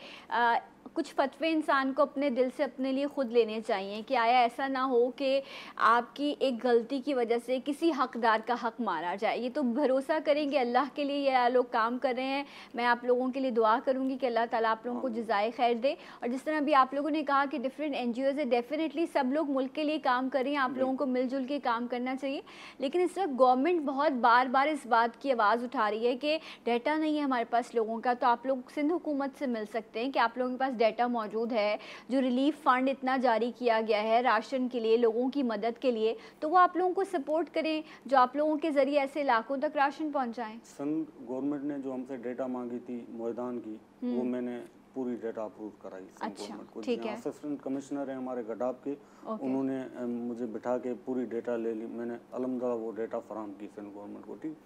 कुछ फतवे इंसान को अपने दिल से अपने लिए ख़ुद लेने चाहिए कि आया ऐसा ना हो कि आपकी एक गलती की वजह से किसी हकदार का हक मारा जाए। ये तो भरोसा करेंगे अल्लाह के लिए ये लोग काम कर रहे हैं। मैं आप लोगों के लिए दुआ करूँगी कि अल्लाह ताला आप लोगों को जज़ाए खैर दे। और जिस तरह भी आप लोगों ने कहा कि डिफरेंट NGOs है, डेफिनेटली सब लोग मुल्क के लिए काम कर रहे हैं, आप लोगों को मिलजुल के काम करना चाहिए। लेकिन इस वक्त गवर्नमेंट बहुत बार बार इस बात की आवाज़ उठा रही है कि डाटा नहीं है हमारे पास लोगों का, तो आप लोग सिंध हुकूमत से मिल सकते हैं कि आप लोगों के पास डाटा मौजूद है, जो रिलीफ फंड इतना जारी किया गया है राशन के लिए, लोगों की मदद के लिए, तो वो आप लोगों को सपोर्ट करें जो आप लोगों के जरिए ऐसे इलाकों तक राशन पहुंचाएं। संघ गवर्नमेंट ने जो हमसे डेटा मांगी थी मैदान की, वो मैंने पूरी डेटा अप्रूव कराई। अच्छा, ठीक है। असिस्टेंट कमिश्नर है हमारे गडाब के, उन्होंने मुझे बिठा के पूरी डेटा ले ली, मैंने अलहमदुलिल्लाह वो डेटा फराहम की सिंध गवर्नमेंट को। ठीक,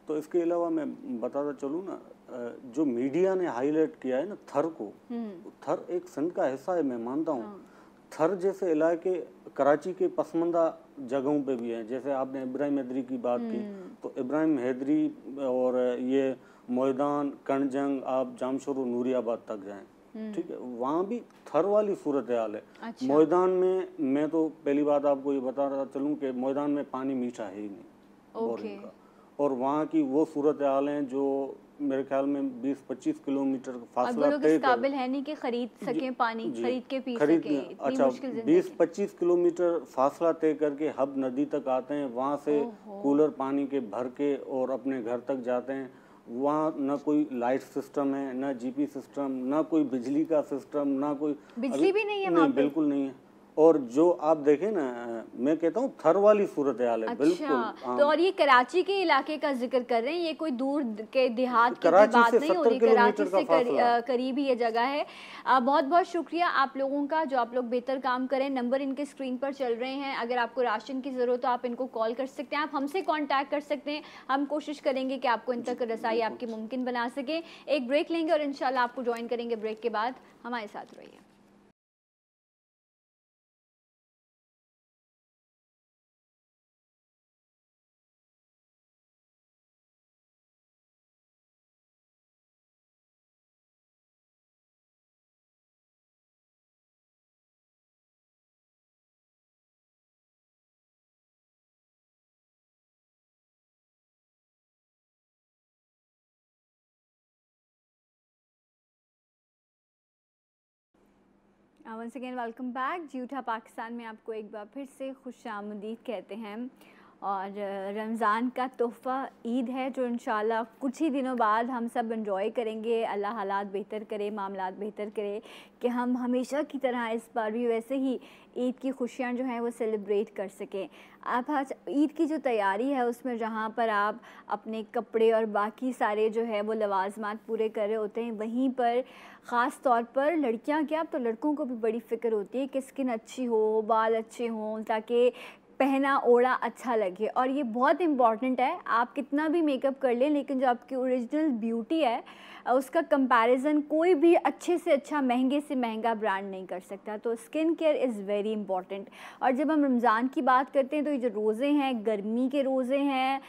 तो इसके अलावा मैं बताता चलूँ ना, जो मीडिया ने हाईलाइट किया है ना थर को, थर एक सिंध का हिस्सा है, मैं मानता हूँ। थर जैसे इलाके कराची के पसमंदा जगहों पे भी हैं। जैसे आपने इब्राहिम हैदरी की बात की, तो इब्राहिम हैदरी और ये मैदान कणजंग, आप जामशोर नूरियाबाद तक जाएं, ठीक है, वहाँ भी थर वाली सूरत हाल है। अच्छा। मैदान में मैं तो पहली बात आपको ये बता रहा चलूँ कि मैदान में पानी मीठा है ही नहीं बोरिंग का, और वहाँ की वो सूरत हाल हैं जो मेरे ख्याल में 20-25 किलोमीटर फासला तय काबिल है नहीं कि खरीद सकें पानी, खरीद के पी सकें। अच्छा, 20-25 किलोमीटर फासला तय करके हब नदी तक आते हैं, वहाँ से कूलर पानी के भर के और अपने घर तक जाते हैं। वहाँ ना कोई लाइट सिस्टम है, ना GP सिस्टम, ना कोई बिजली का सिस्टम, ना कोई बिजली भी नहीं है, नहीं, बिल्कुल नहीं है। और जो आप देखें ना, मैं कहता हूँ थर वाली सूरत हाल है। अच्छा, बिल्कुल। तो और ये कराची के इलाके का जिक्र कर रहे हैं, ये कोई दूर के देहात की बात नहीं हो रही, कराची से करीब ही ये जगह है। बहुत बहुत शुक्रिया आप लोगों का जो आप लोग बेहतर काम करें। नंबर इनके स्क्रीन पर चल रहे हैं, अगर आपको राशन की ज़रूरत हो आप इनको कॉल कर सकते हैं, आप हमसे कॉन्टैक्ट कर सकते हैं। हम कोशिश करेंगे कि आपको इन तक रसाई आपकी मुमकिन बना सकें। एक ब्रेक लेंगे और इंशाल्लाह आपको ज्वाइन करेंगे ब्रेक के बाद। हमारे साथ रहिए। Once again welcome back. जी उठा पाकिस्तान में आपको एक बार फिर से खुशामदीद कहते हैं। और रमज़ान का तोहफ़ा ईद है जो इंशाल्लाह कुछ ही दिनों बाद हम सब एंजॉय करेंगे। अल्लाह हालात बेहतर करे, मामलात बेहतर करे कि हम हमेशा की तरह इस बार भी वैसे ही ईद की खुशियाँ जो हैं वो सेलिब्रेट कर सकें। आप आज ईद की जो तैयारी है उसमें जहाँ पर आप अपने कपड़े और बाकी सारे जो है वो लवाजमात पूरे कर रहे होते हैं, वहीं पर ख़ास तौर पर लड़कियाँ क्या, अब तो लड़कों को भी बड़ी फ़िक्र होती है कि स्किन अच्छी हो, बाल अच्छे हों, ताकि पहना ओढ़ा अच्छा लगे। और ये बहुत इम्पॉर्टेंट है। आप कितना भी मेकअप कर लें लेकिन जो आपकी ओरिजिनल ब्यूटी है उसका कंपैरिजन कोई भी अच्छे से अच्छा महंगे से महंगा ब्रांड नहीं कर सकता। तो skin care is very important. और जब हम रमज़ान की बात करते हैं तो ये जो रोज़े हैं, गर्मी के रोज़े हैं,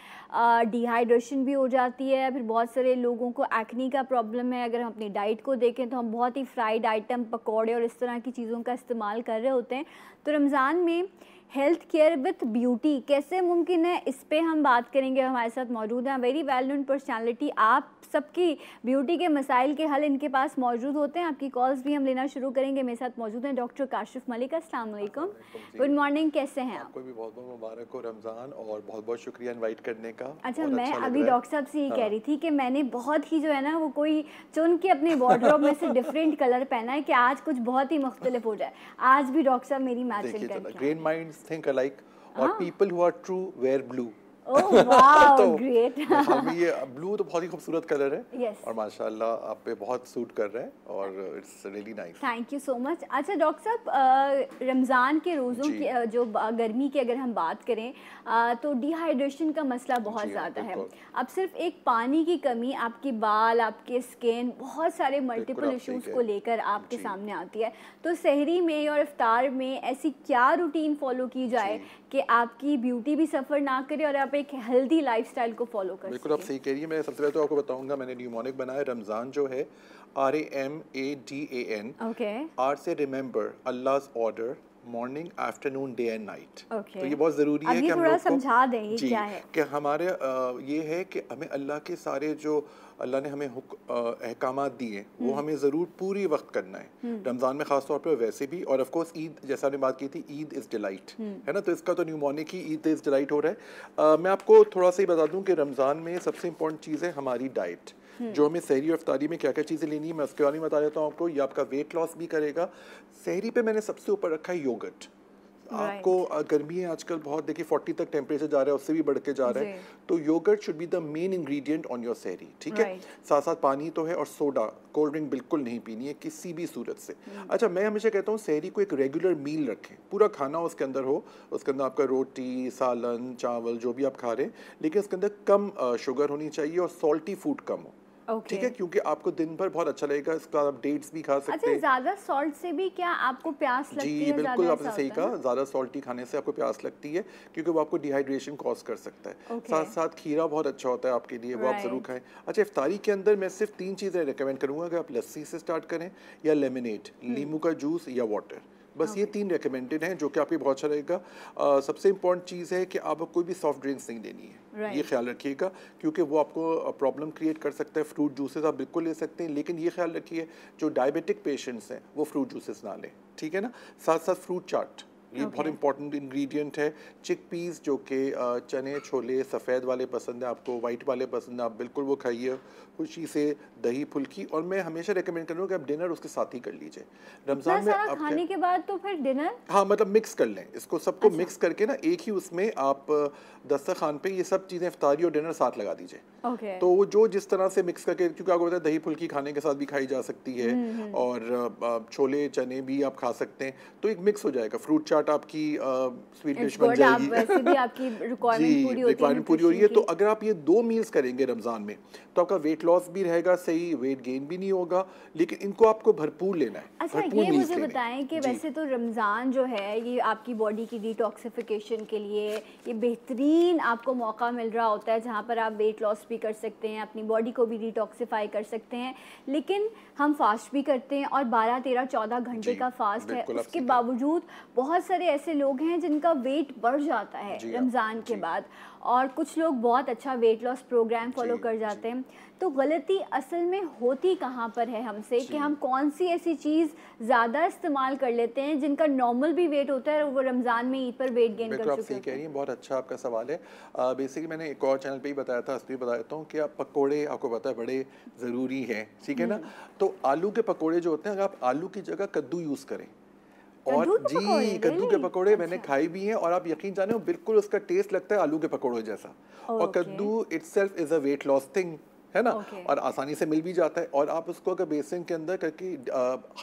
डिहाइड्रेशन भी हो जाती है, फिर बहुत सारे लोगों को एक्नी का प्रॉब्लम है। अगर हम अपनी डाइट को देखें तो हम बहुत ही फ्राइड आइटम, पकौड़े और इस तरह की चीज़ों का इस्तेमाल कर रहे होते हैं। तो रमज़ान में हेल्थ केयर विथ ब्यूटी कैसे मुमकिन है, इस पे हम बात करेंगे। हमारे साथ मौजूद हैं वेरी वेल नोन पर्सनालिटी। आप सबकी ब्यूटी के मसाइल के हल इनके पास मौजूद होते हैं। आपकी कॉल्स भी हम लेना शुरू करेंगे। मेरे साथ मौजूद हैं डॉक्टर काशिफ मलिक। अस्सलाम वालेकुम, गुड मॉर्निंग, कैसे हैं आप? आपको भी बहुत बहुत मुबारक हो रमज़ान, और बहुत बहुत शुक्रिया इनवाइट करने का। अच्छा, मैं अभी डॉक्टर साहब से ये कह रही थी कि मैंने बहुत ही जो है ना वो कोई चुन के अपने वार्डरोब में से डिफरेंट कलर पहना है कि आज कुछ बहुत ही मुख्तलिफ हो जाए। आज भी डॉक्टर साहब मेरी मैचिंग करके ग्रेट माइंड्स थिंक अलाइक, और people who are true wear blue. Oh wow तो ग्रेट। हम ये ब्लू तो बहुत ही खूबसूरत कलर है yes. और माशाल्लाह आप पे बहुत सूट कर रहा है और it's really nice. Thank you so much. अच्छा डॉक्टर साहब, रमज़ान के रोज़ों की जो गर्मी की अगर हम बात करें तो डिहाइड्रेशन का मसला बहुत ज़्यादा है। अब सिर्फ एक पानी की कमी आपके बाल, आपके स्किन, बहुत सारे मल्टीपल इश्यूज़ को लेकर आपके सामने आती है। तो सहरी में और इफ्तार में ऐसी क्या रूटीन फॉलो की जाए कि आपकी ब्यूटी भी सफ़र ना करे और आप एक हेल्दी लाइफस्टाइल को फॉलो कर बिल्कुल आप सही कह रही है। मैं सबसे पहले तो आपको बताऊंगा, मैंने न्यूमोनिक बनाया रमज़ान जो है RAMADAN, आर से रिमेंबर अल्लाह's order, morning afternoon day and night. तो ये बहुत ज़रूरी है कि हम लोग समझा दें ये क्या है कि हमारे ये है कि हमें अल्लाह के सारे जो अल्लाह ने हमें अहकामात दिए वो हमें ज़रूर पूरी वक्त करना है। रमज़ान में ख़ास तौर पर वैसे भी, और ऑफ कोर्स ईद जैसा आपने बात की थी, ईद इज़ डिलाइट है ना, तो इसका तो न्यूमोनिक ही ईद इज़ डिलाइट हो रहा है। मैं आपको थोड़ा सा ही बता दूं कि रमज़ान में सबसे इंपॉर्टेंट चीज़ है हमारी डाइट। जो हमें सहरी और इफ्तारी में क्या क्या चीज़ें लेनी है मैं उसके बारे में बता देता हूँ आपको। ये आपका वेट लॉस भी करेगा। सहरी पे मैंने सबसे ऊपर रखा है योगर्ट। आपको गर्मी है आजकल बहुत, देखिए 40 तक टेम्परेचर जा रहा है, उससे भी बढ़ के जा रहा है, तो yogurt should be the main ingredient on your sehri, ठीक है। साथ साथ पानी तो है, और सोडा, कोल्ड ड्रिंक बिल्कुल नहीं पीनी है किसी भी सूरत से। अच्छा, मैं हमेशा कहता हूँ सहरी को एक रेगुलर मील रखें, पूरा खाना उसके अंदर हो, उसके अंदर आपका रोटी, सालन, चावल जो भी आप खा रहे हैं, लेकिन उसके अंदर कम शुगर होनी चाहिए और सॉल्टी फूड कम हो, ठीक है, क्योंकि आपको दिन भर बहुत अच्छा लगेगा। इसका आप डेट्स भी खा सकते हैं। अच्छा, ज्यादा सॉल्ट से भी क्या आपको प्यास लगती है? जी बिल्कुल, आपने सही कहा, ज़्यादा सॉल्टी खाने से आपको प्यास लगती है क्योंकि वो आपको डिहाइड्रेशन कॉज कर सकता है। साथ साथ खीरा बहुत अच्छा होता है आपके लिए, वो आप ज़रूर खाएं। अच्छा, इफ्तारी के अंदर मैं सिर्फ 3 चीज़ें रिकमेंड करूँगा कि आप लस्सी से स्टार्ट करें या लेमनेड, नींबू का जूस या वाटर, बस ये 3 रिकमेंडेड हैं जो कि आपके बहुत अच्छा रहेगा। सबसे इम्पॉर्टेंट चीज़ है कि आप कोई भी सॉफ्ट ड्रिंक्स नहीं लेनी है, ये ख्याल रखिएगा क्योंकि वो आपको प्रॉब्लम क्रिएट कर सकता है। फ्रूट जूसेस आप बिल्कुल ले सकते हैं, लेकिन ये ख्याल रखिए जो डायबिटिक पेशेंट्स हैं वो फ्रूट जूसेस ना लें, ठीक है ना। साथ साथ फ्रूट चाट, ये बहुत इंपॉर्टेंट इंग्रेडिएंट है। चिक पीस जो कि चने छोले सफ़ेद वाले पसंद है आपको, वाइट वाले पसंद है, आप बिल्कुल वो खाइए खुशी से। दही फुल्की, और मैं हमेशा रेकमेंड करूँगा कि आप डिनर उसके साथ ही कर लीजिए रमज़ान में। आप खाने के बाद तो फिर डिनर, हाँ मतलब मिक्स कर लें इसको, सबको मिक्स करके ना एक ही उसमें आप दस्तरखान पे ये सब चीज़ें इफ्तारी और डिनर साथ लगा दीजिए। तो वो जो जिस तरह से मिक्स करके, क्योंकि आपको पता है दही फुल्की खाने के साथ भी खाई जा सकती है और छोले चने भी आप खा सकते हैं, तो एक मिक्स हो जाएगा। फ्रूट चाट आपकी स्वीट डिश बन जाएगी। वैसे भी आपकी रिक्वायरमेंट पूरी हो रही है। तो अगर आप ये 2 मील्स करेंगे रमज़ान में तो आपका वेट लॉस भी रहेगा सही, वेट गेन भी नहीं होगा, लेकिन इनको आपको भरपूर लेना है। अच्छा, ये मुझे बताएं कि वैसे तो रमज़ान जो है ये आपकी बॉडी की डिटॉक्सिफिकेशन के लिए ये बेहतरीन आपको मौका मिल रहा होता है जहाँ पर आप वेट लॉस भी कर सकते हैं, अपनी बॉडी को भी डिटॉक्सिफाई कर सकते हैं, लेकिन हम फास्ट भी करते हैं और 12, 13, 14 घंटे का फास्ट है। उसके बावजूद बहुत सारे ऐसे लोग हैं जिनका वेट बढ़ जाता है रमज़ान के बाद, और कुछ लोग बहुत अच्छा वेट लॉस प्रोग्राम फॉलो कर जाते हैं। तो गलती असल में होती कहाँ पर है हमसे कि हम कौन सी ऐसी चीज़ ज़्यादा इस्तेमाल कर लेते हैं जिनका नॉर्मल भी वेट होता है और वो रमज़ान में ईद पर वेट गेन कर चुके हैं? आप सही कह रही हैं, बहुत अच्छा आपका सवाल है। बेसिकली मैंने एक और चैनल पे ही बताया था, इसलिए बता देता हूँ कि आप पकोड़े, आपको पता है बड़े ज़रूरी हैं, ठीक है ना। तो आलू के पकोड़े जो होते हैं, अगर आप आलू की जगह कद्दू यूज़ करें, और जी कद्दू के पकोड़े मैंने खाई भी हैं और आप यकीन जाने हो बिल्कुल उसका टेस्ट लगता है आलू के पकोड़ों जैसा। और कद्दू itself is a weight loss thing, है ना, और आसानी से मिल भी जाता है। और आप उसको अगर बेसन के अंदर करके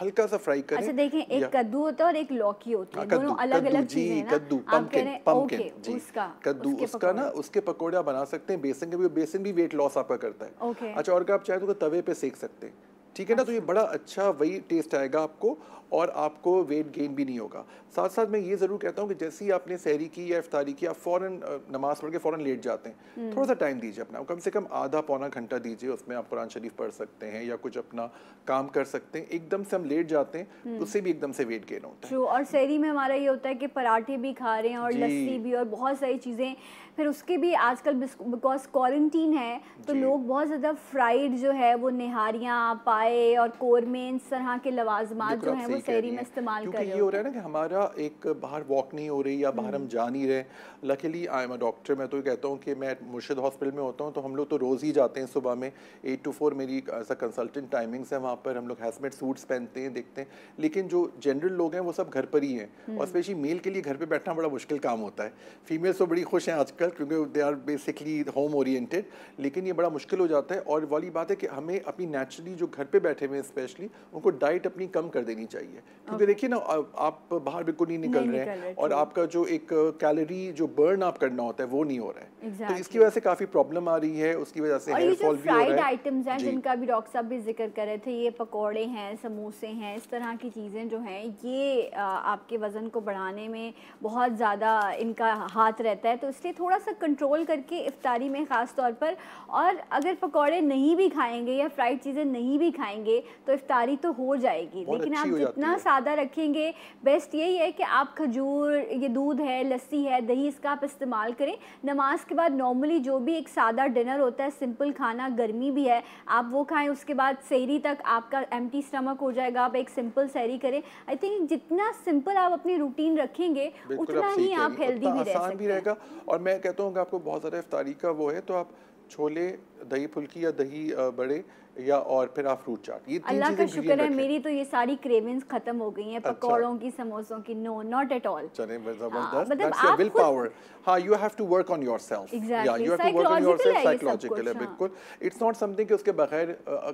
हल्का सा फ्राई करें। अच्छा देखें, एक कद्दू होता है और एक लौकी होती है, दोनों अलग-अलग चीजें हैं ना। कद्दू, पंपकिन जी, कद्दू उसका ना उसके पकोड़े आप बना सकते हैं बेसन के भी, बेसन भी वेट लॉस आपका करता है। अच्छा, और अगर आप चाहे तो तवे पे सेक सकते हैं, ठीक है ना। तो ये बड़ा अच्छा वही टेस्ट आएगा आपको और आपको वेट गेन भी नहीं होगा। साथ साथ मैं ये ज़रूर कहता हूँ कि जैसे ही आपने सहरी की या इफ्तारी की, आप फ़ौरन नमाज़ पढ़ के फ़ौरन लेट जाते हैं, थोड़ा सा टाइम दीजिए अपना, कम से कम आधा पौना घंटा दीजिए, उसमें आप कुरान शरीफ पढ़ सकते हैं या कुछ अपना काम कर सकते हैं। एकदम से हम लेट जाते हैं तो उससे भी एकदम से वेट गेन होता है। और सहरी में हमारा ये होता है कि पराठे भी खा रहे हैं और लस्सी भी और बहुत सारी चीज़ें, फिर उसके भी आजकल बिकॉज क्वारंटीन है तो लोग बहुत ज़्यादा फ्राइड जो है वो निहारियाँ, चाय और कौरमे इस तरह के लवाजमात जो हैं वो सहरी में इस्तेमाल कर रहे हैं। ये हो रहा है ना कि हमारा एक बाहर वॉक नहीं हो रही या बाहर हम जा नहीं रहे। Luckily I am a doctor, मैं तो ये कहता हूँ कि मैं मुर्शिद हॉस्पिटल में होता हूँ, तो हम लोग तो रोज़ ही जाते हैं सुबह में 8 to 4 मेरी ऐसा कंसल्टेंट टाइमिंग्स है। वहाँ पर हम लोग हैजमेट सूट्स पहनते हैं, देखते हैं। लेकिन जो जनरल लोग हैं वो सब घर पर ही हैं, और स्पेशली मेल के लिए घर पर बैठना बड़ा मुश्किल काम होता है। फीमेल्स तो बड़ी खुश हैं आजकल क्योंकि they are basically home oriented, लेकिन ये बड़ा मुश्किल हो जाता है। और वाली बात है कि हमें अपनी नेचुरली जो घर पे बैठे हुए हैं स्पेशली उनको डाइट अपनी कम कर देनी चाहिए, क्योंकि देखिए ना आप बाहर बिल्कुल नहीं निकल रहे हैं और आपका जो एक कैलोरी जो बर्न आप करना होता है वो नहीं हो रहा है। तो इसकी वजह से काफ़ी प्रॉब्लम आ रही है, उसकी वजह से हेयर फॉल भी हो रहा है। फ्राइड आइटम्स हैं जिनका भी डॉक्टर साहब भी जिक्र कर रहे थे, ये पकौड़े हैं, समोसे हैं, इस तरह की चीज़ें जो हैं ये आपके वज़न को बढ़ाने में बहुत ज़्यादा इनका हाथ रहता है। तो इसलिए थोड़ा सा कंट्रोल करके इफ्तारी में ख़ास तौर पर, और अगर पकौड़े नहीं भी खाएंगे या फ्राइड चीज़ें नहीं भी खाएंगे तो इफ्तारी तो हो जाएगी, लेकिन आप जितना सादा रखेंगे बेस्ट यही है कि आप खजूर, ये दूध है, लस्सी है, दही, इसका आप इस्तेमाल करें। नमाज के बाद नॉर्मली जो भी एक सादा डिनर होता है, सिंपल खाना, गर्मी भी है, आप वो खाएं। उसके बाद सहरी तक आपका एम्प्टी स्टमक हो जाएगा, आप एक सिंपल सहरी करें। आई थिंक जितना सिंपल आप अपनी रूटीन रखेंगे उतना ही आप हेल्दी भी रह सकते हैं। और मैं कहता हूँ कि आपको बहुत ज़्यादा इफ्तारी का वो है तो आप छोले, दही फुल्की या दही बड़े या और फिर आप फ्रूट चाट, ये तीन अल्लाह का शुक्र है मेरी तो ये सारी क्रेविंग्स खत्म हो गई हैं। पकौड़ों की, समोसों की, नो नॉट एट ऑल। चलें, जबरदस्त, दैट्स योर विल पावर। हाँ, you have to work on yourself, या you have to work on yourself, psychological है बिल्कुल। इट्स नॉट समथिंग कि उसके बगैर,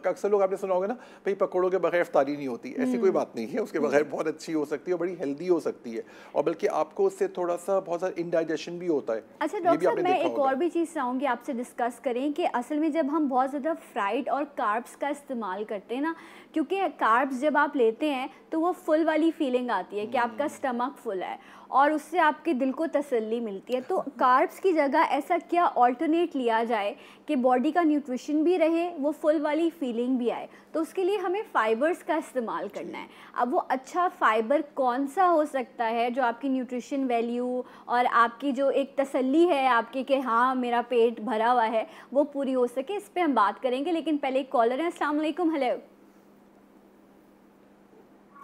अक्सर लोग आपने सुना होगा ना भाई पकौड़ों के बगैर इफ्तारी नहीं होती, ऐसी कोई बात नहीं है। उसके बगैर बहुत अच्छी हो सकती है और बड़ी हेल्दी हो सकती है, और बल्कि आपको उससे थोड़ा सा बहुत सारा इंडाइजेशन भी होता है। अच्छा डॉक्टर साहब, मैं एक और भी चीज़ चाहूँगी आपसे डिस्कस करें कि असल में जब हम बहुत ज़्यादा फ्राइड और कार्ब्स का इस्तेमाल करते हैं ना, क्योंकि कार्ब्स जब आप लेते हैं तो वो फुल वाली फीलिंग आती है कि आपका स्टमक फुल है और उससे आपके दिल को तसल्ली मिलती है। तो कार्ब्स की जगह ऐसा क्या ऑल्टरनेट लिया जाए कि बॉडी का न्यूट्रिशन भी रहे, वो फुल वाली फीलिंग भी आए? तो उसके लिए हमें फाइबर्स का इस्तेमाल करना है। अब वो अच्छा फाइबर कौन सा हो सकता है जो आपकी न्यूट्रिशन वैल्यू और आपकी जो एक तसल्ली है आपकी कि हाँ मेरा पेट भरा हुआ है वो पूरी हो सके, इस पर हम बात करेंगे। लेकिन पहले एक कॉलर है। अस्सलाम वालेकुम। हेलो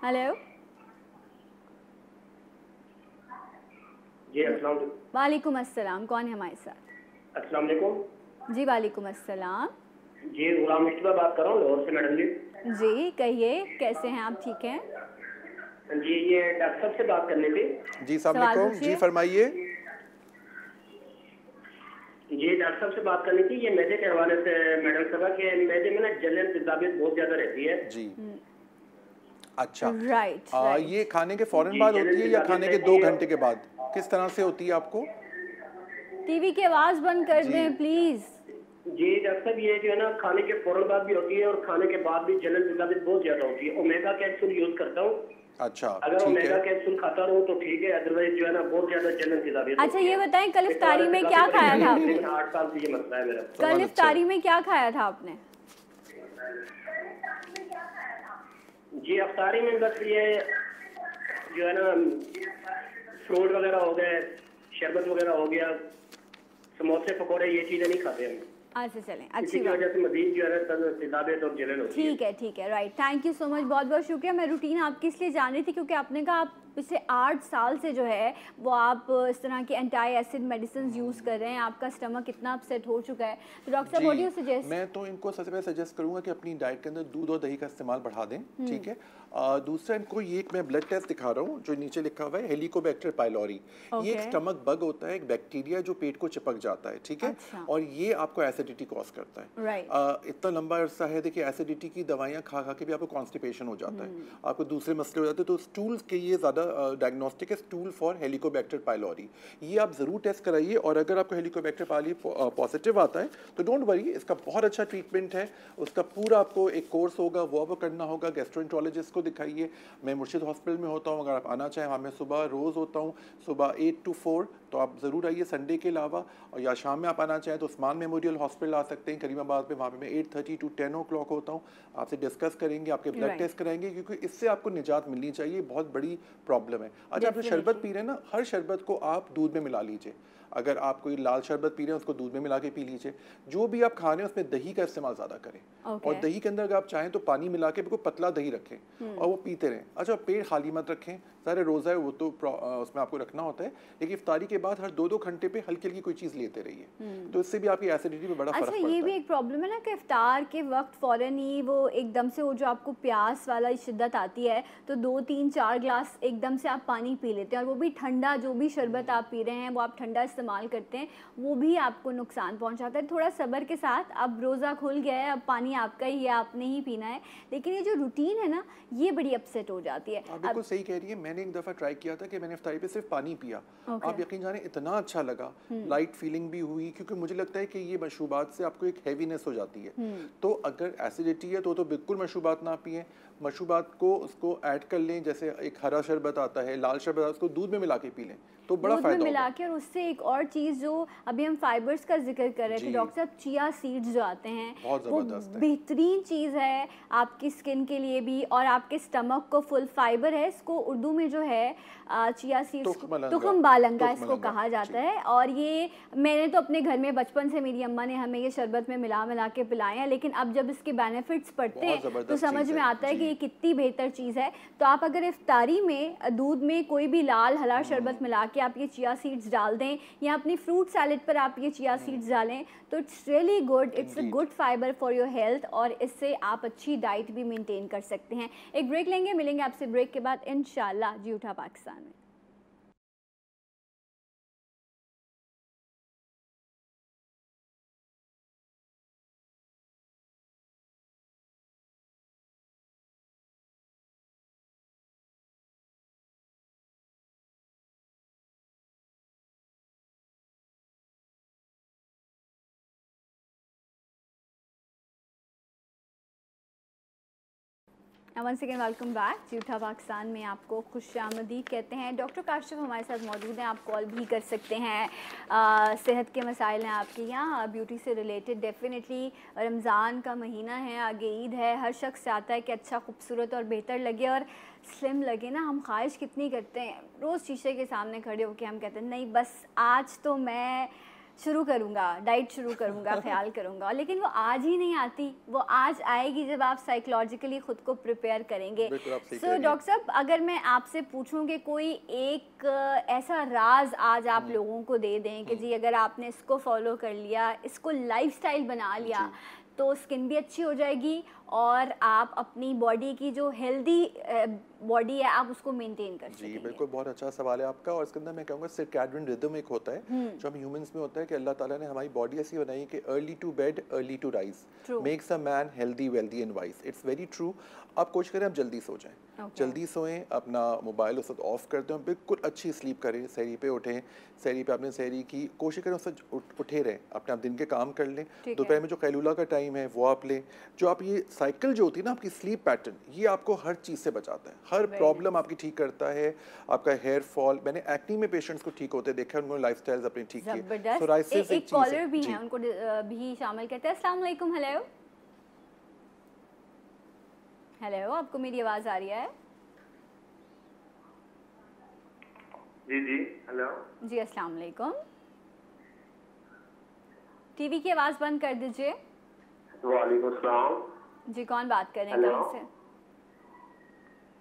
हेलो जी, अस्सलाम वालेकुम अस्सलाम। कौन है हमारे साथ? अस्सलाम वालेकुम। जी वालेकुम अस्सलाम। जी, गुलाम मुस्तफा बात कर रहा हूँ लाहौर से मैडम जी। जी कहिए, कैसे हैं आप? ठीक हैं जी, ये डॉक्टर साहब से बात करनी थी। जी अस्सलाम वालेकुम, जी फरमाइए। जी डॉक्टर साहब से बात करनी थी, ये मैदे के हवाले से मैडम साहब के मैदे में ना जलन तेजाबियत बहुत ज्यादा रहती है जी। अच्छा, राइट। ये खाने के फौरन बाद होती है या खाने के 2 घंटे के बाद? किस तरह से होती है आपको? टीवी की आवाज बंद कर दें प्लीज। जी डॉक्टर साहब, ये जो है ना खाने के फौरन बाद भी होती है और खाने के बाद भी जलन तेजाबियत बहुत ज्यादा होती है। ओमेगा कैप्सूल यूज करता हूँ। अच्छा, अगर ओमेगा कैप्सूल खाता रहूँ तो ठीक है, अदरवाइज जो है ना बहुत ज्यादा जलन तेजाबियत। अच्छा ये बताएं, कल इफ्तारी में क्या खाया था आपने? 8 साल से ये मसला है मेरा। कल इफ्तारी में क्या खाया था आपने? जी इफ्तारी में बस ये जो है ना फ्रूट वगैरह हो गए, शरबत वगैरह हो गया, समोसे पकौड़े, ये चीजें नहीं खाते हम। अच्छा चलें, अच्छी बात। वजह से मजीद जो है तेजाबियत और जलन होती है। ठीक है right. Thank you so much, बहुत बहुत शुक्रिया। मैं रूटीन आपकी इसलिए जान रही थी क्योंकि आपने कहा आप पिछले 8 साल से जो है वो आप इस तरह की एंटी एसिड मेडिसिन यूज़ कर रहे हैं, आपका स्टमक इतना अपसेट हो चुका है। तो डॉक्टर साहब व्हाट डू यू सजेस्ट? मैं तो इनको सबसे पहले सजेस्ट करूंगा कि अपनी डाइट के अंदर दूध और दही का इस्तेमाल बढ़ा दें, ठीक है। दूसरा, इनको ये एक मैं ब्लड टेस्ट दिखा रहा हूँ जो नीचे लिखा हुआ है हेलिकोबैक्टर पाइलोरी। ये एक स्टमक बग होता है, एक बैक्टीरिया जो पेट को चिपक जाता है, ठीक है। अच्छा। और ये आपको एसिडिटी कॉज करता है। राइट। इतना लंबा अरसा है, देखिए एसिडिटी की दवाइयाँ खा खा के भी आपको कॉन्स्टिपेशन हो जाता है, आपको दूसरे मसले हो जाते हैं। तो स्टूल के ये ज़्यादा डायग्नोस्टिक है, स्टूल फॉर हेलिकोबैक्टर पाइलोरी। ये आप ज़रूर टेस्ट कराइए, और अगर आपको हेलिकोबैक्टर पाइलोरी पॉजिटिव आता है तो डोंट वरी, इसका बहुत अच्छा ट्रीटमेंट है। उसका पूरा आपको एक कोर्स होगा, वो आपको करना होगा, गैस्ट्रोएंटरोलॉजिस्ट को दिखाइए। मैं मुर्शिद हॉस्पिटल में होता हूँ, अगर आप आना चाहें वहाँ मैं सुबह रोज़ होता हूँ, सुबह 8 to 4, तो आप ज़रूर आइए संडे के अलावा। और या शाम में आप आना चाहें तो उस्मान मेमोरियल हॉस्पिटल आ सकते हैं करीमाबाद में, वहाँ पे मैं 8:30 to 10 o'clock होता हूँ। आपसे डिस्कस करेंगे, आपके ब्लड टेस्ट कराएंगे, क्योंकि इससे आपको निजात मिलनी चाहिए, बहुत बड़ी प्रॉब्लम है। अच्छा, आप जो शरबत पी रहे हैं ना, हर शरबत को आप दूध में मिला लीजिए। अगर आप कोई लाल शरबत पी रहे हैं उसको दूध में मिला के पी लीजिए। जो भी आप खा रहे हैं उसमें दही का इस्तेमाल ज़्यादा करें। और दही के अंदर अगर आप चाहें तो पानी मिला के बिल्कुल पतला दही रखें और वो पीते रहें। अच्छा, पेट खाली मत रखें, सारे रोज़ा है वो तो उसमें आपको रखना होता है, लेकिन इफ्तारी के बाद हर 2-2 घंटे पे हल्की हल्की कोई चीज़ लेते रहिए, तो इससे भी आपकी एसिडिटी में बड़ा फर्क पड़ता है। अच्छा, ये भी एक प्रॉब्लम है ना कि इफ्तार के वक्त फ़ौरन ही वो एकदम से वो जो आपको प्यास वाला शिद्दत आती है तो 2-3-4 ग्लास एकदम से आप पानी पी लेते हैं, और वो भी ठंडा, जो भी शरबत आप पी रहे हैं वो आप ठंडा इस्तेमाल करते हैं, वो भी आपको नुकसान पहुंचाता है। थोड़ा सब्र के साथ, अब रोज़ा खुल गया है, अब पानी आपका ही है, आपने ही पीना है, लेकिन ये जो रूटीन है ना ये बड़ी अपसेट हो जाती है। आप बिल्कुल सही कह रही है। मैंने एक दफ़ा ट्राई किया था कि मैंने इफ्तारी पे सिर्फ पानी पिया, आप यकीन जाने इतना अच्छा लगा, लाइट फीलिंग भी हुई, क्योंकि मुझे लगता है कि ये मशरूबात से आपको एक हैवीनेस हो जाती है। तो अगर एसिडिटी है तो बिल्कुल मशरूबात ना पिए, मशरूबात को उसको ऐड कर लें, जैसे एक हरा शरबत आता है, लाल शरबत आता है, उसको दूध में मिला के पी लें तो बड़ा फायदा होगा। मिला के। और उससे एक और चीज़ जो अभी हम फाइबर्स का जिक्र कर रहे थे डॉक्टर साहब, चिया सीड्स जो आते हैं वो बेहतरीन चीज़ है आपकी स्किन के लिए भी, और आपके स्टमक को फुल फाइबर है। इसको उर्दू में जो है चिया सीड्स, तुखम बालंगा इसको कहा जाता है। और ये मैंने तो अपने घर में बचपन से, मेरी अम्मा ने हमें ये शरबत में मिला के पिलाए हैं, लेकिन अब जब इसके बेनिफिट्स पढ़ते हैं तो समझ में आता है कि ये कितनी बेहतर चीज़ है। तो आप अगर इफ्तारी में दूध में कोई भी लाल हरा शरबत मिला कि आप ये चिया सीड्स डाल दें, या अपनी फ्रूट सैलेड पर आप ये चिया सीड्स डालें, तो it's really good, it's a good fibre for your health, और इससे आप अच्छी डाइट भी मेंटेन कर सकते हैं। एक ब्रेक लेंगे, मिलेंगे आपसे ब्रेक के बाद इंशाल्लाह जी उठा पाकिस्तान में। Once again welcome back. जी उठा पाकिस्तान में आपको खुशामदीद कहते हैं। डॉक्टर काशिफ हमारे साथ मौजूद हैं, आप कॉल भी कर सकते हैं। सेहत के मसाइल हैं आपके यहाँ, ब्यूटी से रिलेटेड। डेफिनेटली रमज़ान का महीना है, आगे ईद है, हर शख्स चाहता है कि अच्छा, खूबसूरत और बेहतर लगे और स्लिम लगे ना। हम ख्वाहिश कितनी करते हैं, रोज़ शीशे के सामने खड़े होकर हम कहते हैं नहीं बस आज तो मैं शुरू करूँगा, डाइट शुरू करूँगा, ख्याल करूँगा, लेकिन वो आज ही नहीं आती। वो आज आएगी जब आप साइकोलॉजिकली ख़ुद को प्रिपेयर करेंगे। सो डॉक्टर साहब, अगर मैं आपसे पूछूं कि कोई एक ऐसा राज आज आप लोगों को दे दें कि जी अगर आपने इसको फॉलो कर लिया, इसको लाइफस्टाइल बना लिया, तो स्किन भी अच्छी हो जाएगी और आप अपनी बॉडी की जो हेल्दी बॉडी है आप उसको मेंटेन कर सकेंगे। जी बिल्कुल, बहुत अच्छा सवाल है आपका। और इसके अंदर मैं कहूँगा सर्कैडियन रिदम एक होता है जो हम ह्यूमंस में होता है कि अल्लाह ताला ने हमारी बॉडी ऐसी बनाई कि early to bed early to rise makes a man healthy wealthy and wise. It's very true. आप कोशिश करें आप जल्दी सो जाएं, जल्दी सोएं, अपना मोबाइल उस वक्त ऑफ कर दें, बिल्कुल अच्छी स्लीप करें, सहरी पे उठें, सहरी पे आपने सहरी की, कोशिश करें उससे उठे रहें, अपने आप दिन के काम कर लें। दोपहर में जो कैलूला का टाइम है वो आप लें। जो आप ये साइकिल जो होती है ना आपकी स्लीप पैटर्न, ये आपको हर चीज़ से बचाता है, हर प्रॉब्लम आपकी ठीक करता है। आपका हेयर फॉल, मैंने एक्नी में पेशेंट्स को ठीक होते देखा, उन्होंने लाइफस्टाइल्स अपनी ठीक किए। सोराइसिस एक कॉलर भी है, उनको भी शामिल करते हैं। अस्सलाम वालेकुम। हेलो हेलो, आपको मेरी आवाज़ आ रही है? जी जी हेलो जी, अस्सलाम वालेकुम। टीवी की आवाज़ बंद कर दीजिए। वालेकुम सलाम। जी, कौन बात कर रहे हैं? कहाँ से?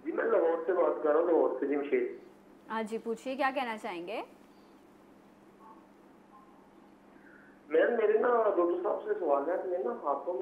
जी मैं लाहौर से बात कर रहा हूँ, लाहौर से जमशेद। हाँ जी, पूछिए क्या कहना चाहेंगे? मैम मेरे ना डॉक्टर साहब से सवाल है, मेरे ना हाथों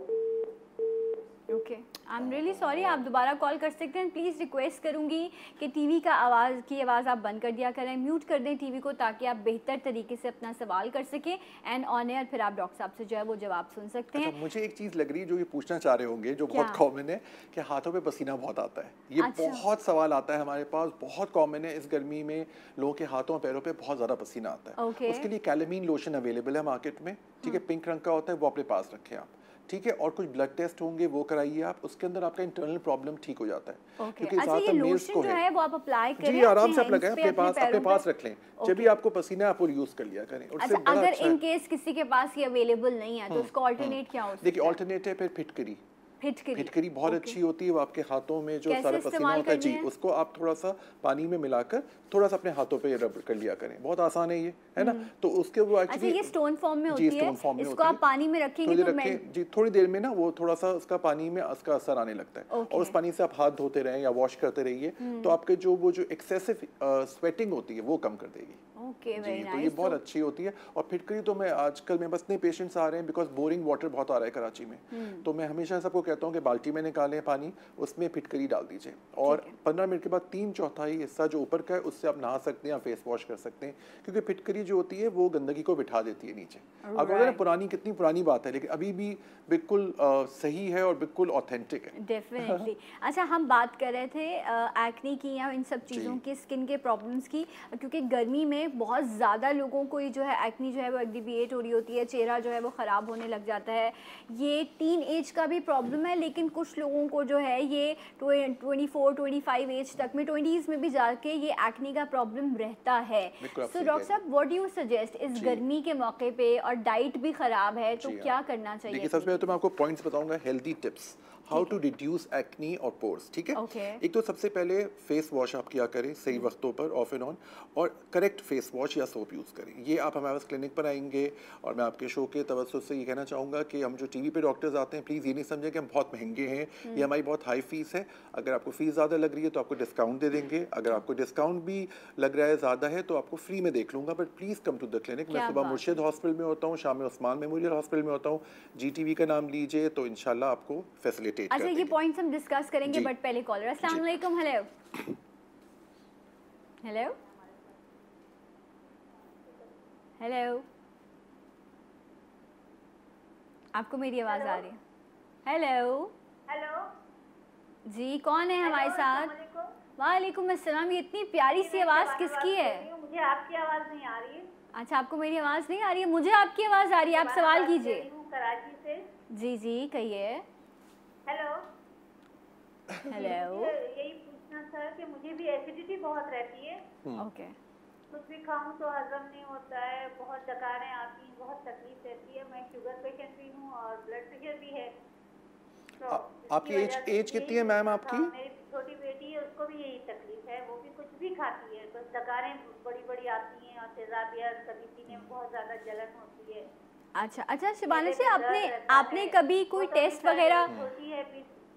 okay, I am really sorry, आप दोबारा कॉल कर सकते हैं। प्लीज़ रिक्वेस्ट करूंगी कि टीवी का आवाज़ आप बंद कर दिया करें, म्यूट कर दें टीवी को, ताकि आप बेहतर तरीके से अपना सवाल कर सकें एंड ऑन एयर फिर आप डॉक्टर साहब से जो है वो जवाब सुन सकते हैं। मुझे एक चीज़ लग रही है जो ये पूछना चाह रहे होंगे, जो बहुत कॉमन है कि हाथों पे पसीना बहुत आता है। ये बहुत सवाल आता है हमारे पास, बहुत कॉमन है। इस गर्मी में लोगों के हाथों पैरों पे बहुत ज़्यादा पसीना आता है। उसके लिए कैलेमीन लोशन अवेलेबल है मार्केट में, ठीक है, पिंक रंग का होता है, वो अपने पास रखें आप, ठीक है, और कुछ ब्लड टेस्ट होंगे वो कराइए आप, उसके अंदर आपका इंटरनल प्रॉब्लम ठीक हो जाता है। क्योंकि ज़्यादातर मेल्स को है वो आप अप्लाई करें, जी आराम से आप लगाएं, अपने पास रख लें, जब भी आपको पसीना आप वो यूज कर लिया करें। अच्छा, अगर इन केस किसी के पास ये अवेलेबल नहीं है तो उसका ऑल्टरनेट क्या हो सकता है? देखिए ऑल्टरनेट है फिर फिटकरी। फिटकरी बहुत अच्छी होती है, वो आपके हाथों में जो सारा पसीना होता है जी, उसको आप थोड़ा सा पानी में मिलाकर थोड़ा सा अपने हाथों पे रब कर लिया करें, बहुत आसान है ये, है ना। तो उसके वो एक्चुअली ये स्टोन फॉर्म में होती है, इसको आप पानी में रखेंगे तो रखें जी, थोड़ी देर में ना वो थोड़ा सा उसका पानी में उसका असर आने लगता है, और उस पानी से आप हाथ धोते रहें या वॉश करते रहिए, तो आपके जो वो जो एक्सेसिव स्वेटिंग होती है वो कम कर देगी। Okay, very nice. तो ये बहुत अच्छी होती है। और फिटकरी तो मैं आजकल में बस इतने पेशेंट्स आ रहे हैं बिकॉज बोरिंग वाटर बहुत आ रहा है कराची में, तो मैं हमेशा सबको कहता हूँ कि बाल्टी में निकालें पानी, उसमें फिटकरी डाल दीजिए, और 15 मिनट के बाद 3/4 हिस्सा जो ऊपर का है उससे आप नहा सकते हैं या फेस वॉश कर सकते हैं, क्योंकि फिटकरी जो होती है वो गंदगी को बिठा देती है नीचे। अब अगर पुरानी कितनी पुरानी बात है, लेकिन अभी भी बिल्कुल सही है और बिल्कुल ऑथेंटिक है। डेफिनेटली। अच्छा, हम बात कर रहे थे एक्ने की या इन सब चीज़ों की, स्किन के प्रॉब्लम्स की, क्योंकि गर्मी में बहुत ज़्यादा लोगों को जो है एक्ने जो है वो एक्टिवेट हो रही होती है, चेहरा जो है वो ख़राब होने लग जाता है। ये टीन एज का भी प्रॉब्लम है, लेकिन कुछ लोगों को जो है ये 24-25 एज तक में, 20s में भी जाके ये एक्ने का प्रॉब्लम रहता है। सो डॉक्टर साहब, व्हाट डू यू सजेस्ट इस गर्मी के मौके पे, और डाइट भी ख़राब है तो क्या करना चाहिए? देखिए, सबसे पहले तो मैं आपको पॉइंट्स बताऊंगा, healthy tips how to reduce acne और पोर्स, ठीक है। एक तो सबसे पहले फेस वॉश आप किया करें सही वक्तों पर, ऑफ एंड ऑन, और करेक्ट फेस वॉश या सोप यूज़ करें। ये आप हमारे पास क्लिनिक पर आएंगे, और मैं आपके शो के तवज्जुह से ये कहना चाहूँगा कि हम जो टीवी पे डॉक्टर्स आते हैं, प्लीज़ ये नहीं समझें कि हम बहुत महंगे हैं, ये हमारी बहुत हाई फीस है। अगर आपको फ़ीस ज़्यादा लग रही है तो आपको डिस्काउंट दे देंगे, अगर आपको डिस्काउंट भी लग रहा है ज़्यादा है तो आपको फ्री में देख लूँगा, but please come to the clinic. मैं सुबह मुर्शिद हॉस्पिटल में होता हूँ, शाम में उस्मान मेमोरियल हॉस्पिटल में होता हूँ, GTV का नाम लीजिए तो इंशाल्लाह आपको फैसिलिटेट कर देंगे। ये पॉइंट्स हम डिस्कस करेंगे, बट पहले कॉलर। अस्सलाम वालेकुम। हेलो हेलो हेलो, आपको मेरी आवाज़ आ रही है? हेलो हेलो जी, कौन है हमारे साथ? वालेकुम अस्सलाम। ये इतनी प्यारी सी आवाज़ किसकी है? मुझे आपकी आवाज़ नहीं आ रही है। अच्छा, आपको मेरी आवाज़ नहीं आ रही है, मुझे आपकी आवाज़ आ रही है। आप सवाल कीजिए। कराची से। जी जी, कहिए। हेलो हेलो, यही पूछना था कि मुझे भी एसिडिटी बहुत रहती है। ओके। कुछ भी खाऊं तो हजम नहीं होता है, बहुत डकारें आती हैं, बहुत तकलीफ रहती है। मैं शुगर पेशेंट भी हूँ और ब्लड प्रेशर भी है। तो आपकी एज कितनी है मैम आपकी? मेरी छोटी बेटी है, उसको भी यही तकलीफ है, वो भी कुछ भी खाती है, बस डकारें बड़ी बड़ी आती हैं और तेजाबियत, कभी सीने में बहुत ज़्यादा जलन होती है। अच्छा अच्छा, शिबाना से आपने कभी कोई टेस्ट वगैरह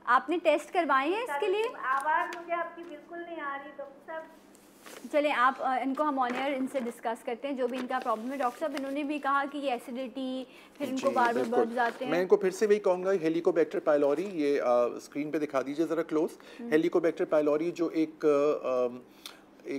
आपने टेस्ट करवाए हैं इसके लिए? आवाज़ मुझे आपकी बिल्कुल नहीं आ रही डॉक्टर साहब। चलें, आप इनको हम ऑन एयर इनसे डिस्कस करते हैं जो भी इनका प्रॉब्लम है। डॉक्टर साहब, इन्होंने भी कहा कि ये एसिडिटी, फिर इनको बार बार बर्ब्स आते हैं। मैं इनको फिर से वही कहूँगा, हेलिकोबैक्टर पाइलोरी, ये स्क्रीन पे दिखा दीजिए ज़रा क्लोज। हेलिकोबैक्टर पाइलोरी जो एक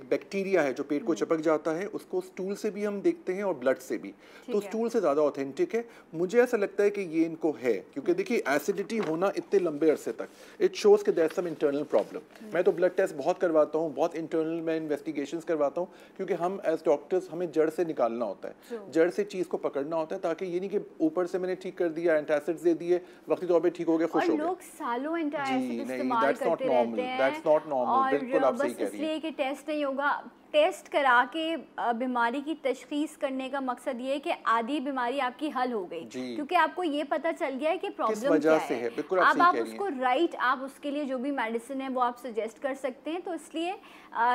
बैक्टीरिया है जो पेट को चिपक जाता है, उसको स्टूल से भी हम देखते हैं और ब्लड से भी, तो स्टूल से ज़्यादा ऑथेंटिक है। मुझे ऐसा लगता है कि ये इनको है, क्योंकि देखिए एसिडिटी होना इतने लंबे अरसे तक, इट शोज़ कि देयर सम इंटरनल प्रॉब्लम। मैं तो ब्लड टेस्ट बहुत करवाता हूँ, बहुत इंटरनल मैं इन्वेस्टिगेशंस करवाता हूँ, क्योंकि हम एज डॉक्टर्स हमें जड़ से निकालना होता है, जड़ से चीज़ को पकड़ना होता है, ताकि ये नहीं कि ऊपर से मैंने ठीक कर दिया, एंटासिड्स दे दिए, वक्ती तौर पर ठीक हो गए, खुश हो गए। लोग सालों एंटासिड इस्तेमाल करते रहते हैं, दैट्स नॉट नॉर्मल। बिल्कुल आप सही कह रही हैं। इसलिए कि टेस्ट नहीं होगा, टेस्ट करा के बीमारी की तशखीस करने का मकसद ये है कि आधी बीमारी आपकी हल हो गई, क्योंकि आपको ये पता चल गया है कि प्रॉब्लम क्या है। अब आप उसको आप उसके लिए जो भी मेडिसिन है वो आप सजेस्ट कर सकते हैं। तो इसलिए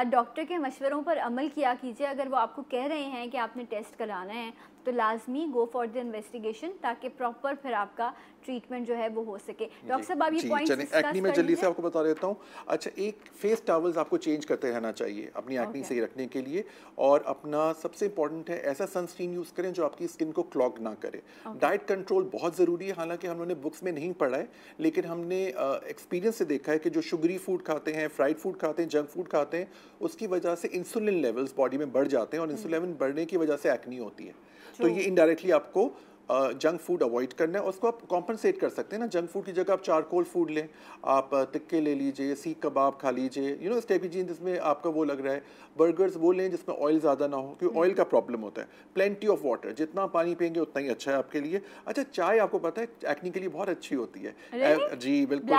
डॉक्टर के मशवरों पर अमल किया कीजिए। अगर वो आपको कह रहे हैं कि आपने टेस्ट कराना है तो लाजमी गो फॉर द इन्वेस्टिगेशन, ताकि प्रॉपर फिर आपका ट्रीटमेंट जो है वो हो सके। डॉक्टर साहब, आप ये पॉइंट्स डिस्कस एक्नी में जल्दी से आपको बता देता हूँ। अच्छा, एक फेस टॉवल्स आपको चेंज करते रहना चाहिए अपनी एक्नी सही रखने के लिए, और अपना सबसे इंपॉर्टेंट है ऐसा सनस्क्रीन यूज़ करें जो आपकी स्किन को क्लॉग ना करे। डाइट कंट्रोल बहुत ज़रूरी है, हालांकि हम लोगों ने बुक्स में नहीं पढ़ा है, लेकिन हमने एक्सपीरियंस से देखा है कि जो शुगरी फूड खाते हैं, फ्राइड फूड खाते हैं, जंक फूड खाते हैं, उसकी वजह से इंसुलिन लेवल्स बॉडी में बढ़ जाते हैं, और इंसुलिन बढ़ने की वजह से एक्नी होती है। तो ये इनडायरेक्टली आपको जंक फूड अवॉइड करना है, उसको आप कॉम्पनसेट कर सकते हैं ना। जंक फूड की जगह आप चारकोल फूड लें, आप टिक्के ले लीजिए, सीख कबाब खा लीजिए, यू नो इस टाइप की चीज़ जिसमें आपका वो लग रहा है। बर्गर्स वो लें जिसमें ऑयल ज़्यादा ना हो, क्योंकि ऑयल का प्रॉब्लम होता है। प्लेंटी ऑफ वाटर, जितना पानी पियेंगे उतना ही अच्छा है आपके लिए। अच्छा, चाय आपको पता है एक्ने के लिए बहुत अच्छी होती है। जी बिल्कुल,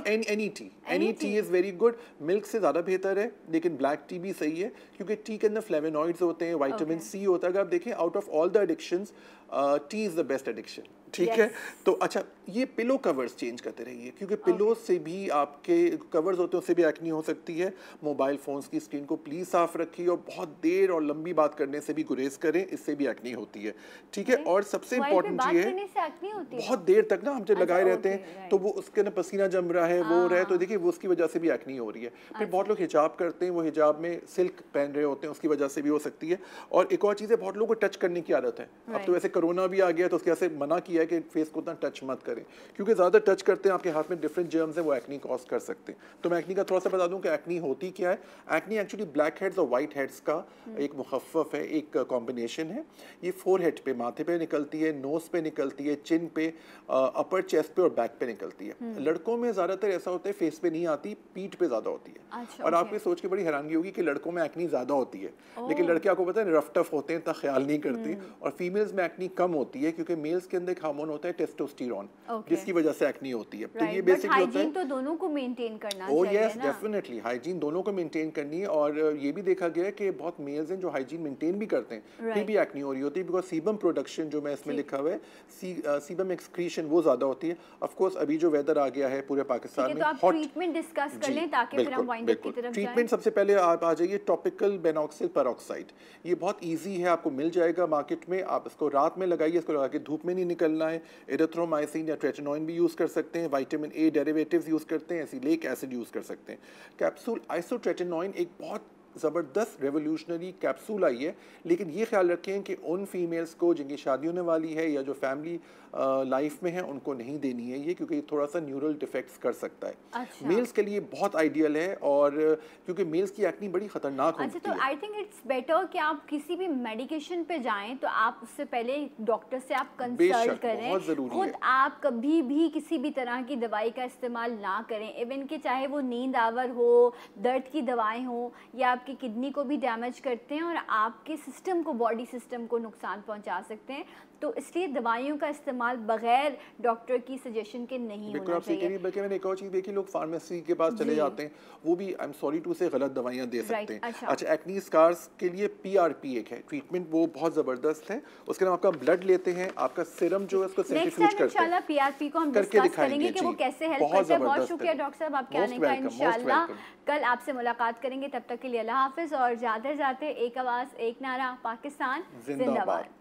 any T is very good. Milk से ज़्यादा बेहतर है, लेकिन ब्लैक टी भी सही है, क्योंकि टी के अंदर फ्लेवोनॉइड्स होते हैं, विटामिन सी होता है। अगर आप देखें, out of all the addictions T is the best addiction, ठीक है। तो अच्छा, ये पिलो कवर्स चेंज करते रहिए, क्योंकि पिलो से भी आपके कवर्स होते हैं, उससे भी एक्नी हो सकती है। मोबाइल फोन्स की स्क्रीन को प्लीज साफ रखिए, और बहुत देर और लंबी बात करने से भी गुरेज करें, इससे भी एक्नी होती है, ठीक है। और सबसे इम्पोर्टेंट ये है, बहुत देर तक ना हम जब लगाए रहते हैं तो वो उसके ना पसीना जम रहा है, वो रहे, तो देखिए वो उसकी वजह से भी एक्नी हो रही है। फिर बहुत लोग हिजाब करते हैं, वो हिजाब में सिल्क पहन रहे होते हैं, उसकी वजह से भी हो सकती है। और एक और चीज़ है, बहुत लोगों को टच करने की आदत है। अब तो वैसे कोरोना भी आ गया, तो उसके से मना किया है कि फेस को उतना टच मत करें, क्योंकि ज़्यादा टच करते हैं आपके हाथ में डिफरेंट जर्म्स हैं, वो एक्नी कॉज कर सकते हैं। तो मैं एक्नी का थोड़ा सा बता दूं कि एक्नी होती क्या है। एक्नी एक्चुअली ब्लैक हेड्स और वाइट हेड्स का एक मुखफ़फ़ है, एक कॉम्बिनेशन है। ये फोरहेड पे, माथे पे निकलती है, नोज पे निकलती है, चिन पे, अपर चेस्ट पे और बैक पे निकलती है। लड़कों में ज़्यादातर ऐसा होता है फेस पे नहीं आती, पीठ पे ज़्यादा होती है। और आपको सोच के बड़ी हैरानगी होगी कि लड़कों में एक्नी ज़्यादा होती है, लेकिन लड़के आपको पता है रफ टफ होते हैं, इतना ख्याल नहीं करते। और फीमेल्स में एक्नी कम होती है, क्योंकि मेल्स के अंदर एक हार्मोन होता है टेस्टोस्टेरोन, जिसकी वजह से एक्नी होती है। तो ये बेसिकली होता है, तो दोनों को मेंटेन करना चाहिए। चाहिए यस, डेफिनेटली हाइजीन दोनों को मेंटेन करनी है। और ये भी देखा गया है कि बहुत मेल्स हैं जो हाइजीन मेंटेन भी करते हैं, फिर भी एक्नी हो रही होती है, बिकॉज सीबम प्रोडक्शन जो मैं इसमें लिखा हुआ है, सीबम एक्सक्रीशन वो ज़्यादा होती है। ऑफ कोर्स अभी जो वेदर आ गया है पूरे पाकिस्तान में, हॉट, ट्रीटमेंट डिस्कस कर लें ताकि फिर हम वाइंड अप की तरफ जाएं। ट्रीटमेंट सबसे पहले आप आ जाइए टॉपिकल बेनॉक्सिल पेरोक्साइड। ये बहुत ईजी है, आपको मिल जाएगा मार्केट में। आप इसको रात में लगाइए, इसको लगा के धूप में नहीं निकलना है। एरिथ्रोमाइसिन या ट्रेटिनोइन भी यूज़ कर सकते हैं, विटामिन ए डेरिवेटिव्स यूज़ करते हैं, एसिलिक एसिड यूज़ कर सकते हैं। कैप्सूल आइसोट्रेटिनोइन एक बहुत ज़बरदस्त रेवोल्यूशनरी कैप्सूल आई है, लेकिन ये ख्याल रखें कि उन फीमेल्स को जिनकी शादी होने वाली है या जो फैमिली लाइफ में है, उनको नहीं देनी है ये, क्योंकि ये थोड़ा सा न्यूरल डिफेक्ट्स कर सकता है। अच्छा। मेल्स के लिए बहुत आइडियल है, और क्योंकि मेल्स की एक्नी बड़ी खतरनाक होती है। तो आई थिंक इट्स बेटर कि आप किसी भी मेडिकेशन पे जाएं तो आप उससे पहले डॉक्टर से आप कंसल्ट करें। बहुत ज़रूरी है। खुद आप कभी भी किसी भी तरह की दवाई का इस्तेमाल ना करें, इवन कि चाहे वो नींद आवर हो, दर्द की दवाएं हो, या आपकी किडनी को भी डैमेज करते हैं और आपके सिस्टम को, बॉडी सिस्टम को नुकसान पहुंचा सकते हैं। तो इसलिए दवाइयों का इस्तेमाल बगैर डॉक्टर की सजेशन के नहीं होना चाहिए। बल्कि मैंने एक और चीज़ देखी, लोग फार्मेसी के पास चले जाते हैं, वो भी आई एम सॉरी टू से गलत दवाइयाँ दे सकते हैं। अच्छा, एक्नी स्कार्स के लिए PRP एक है ट्रीटमेंट, वो बहुत ज़बरदस्त है। उसके बाद आपका ब्लड लेते हैं, आपका सीरम जो है उसको सेंट्रीफ्यूज करते हैं। इंशाल्लाह PRP को हम डिस्कस करेंगे कि वो कैसे हेल्प करता है। बहुत शुक्रिया डॉक्टर साहब आपके आने का। इंशाल्लाह कल आपसे मुलाकात करेंगे, तब तक के लिए अल्लाह हाफिज़। और जाते जाते एक आवाज़ एक नारा, पाकिस्तान जिंदाबाद।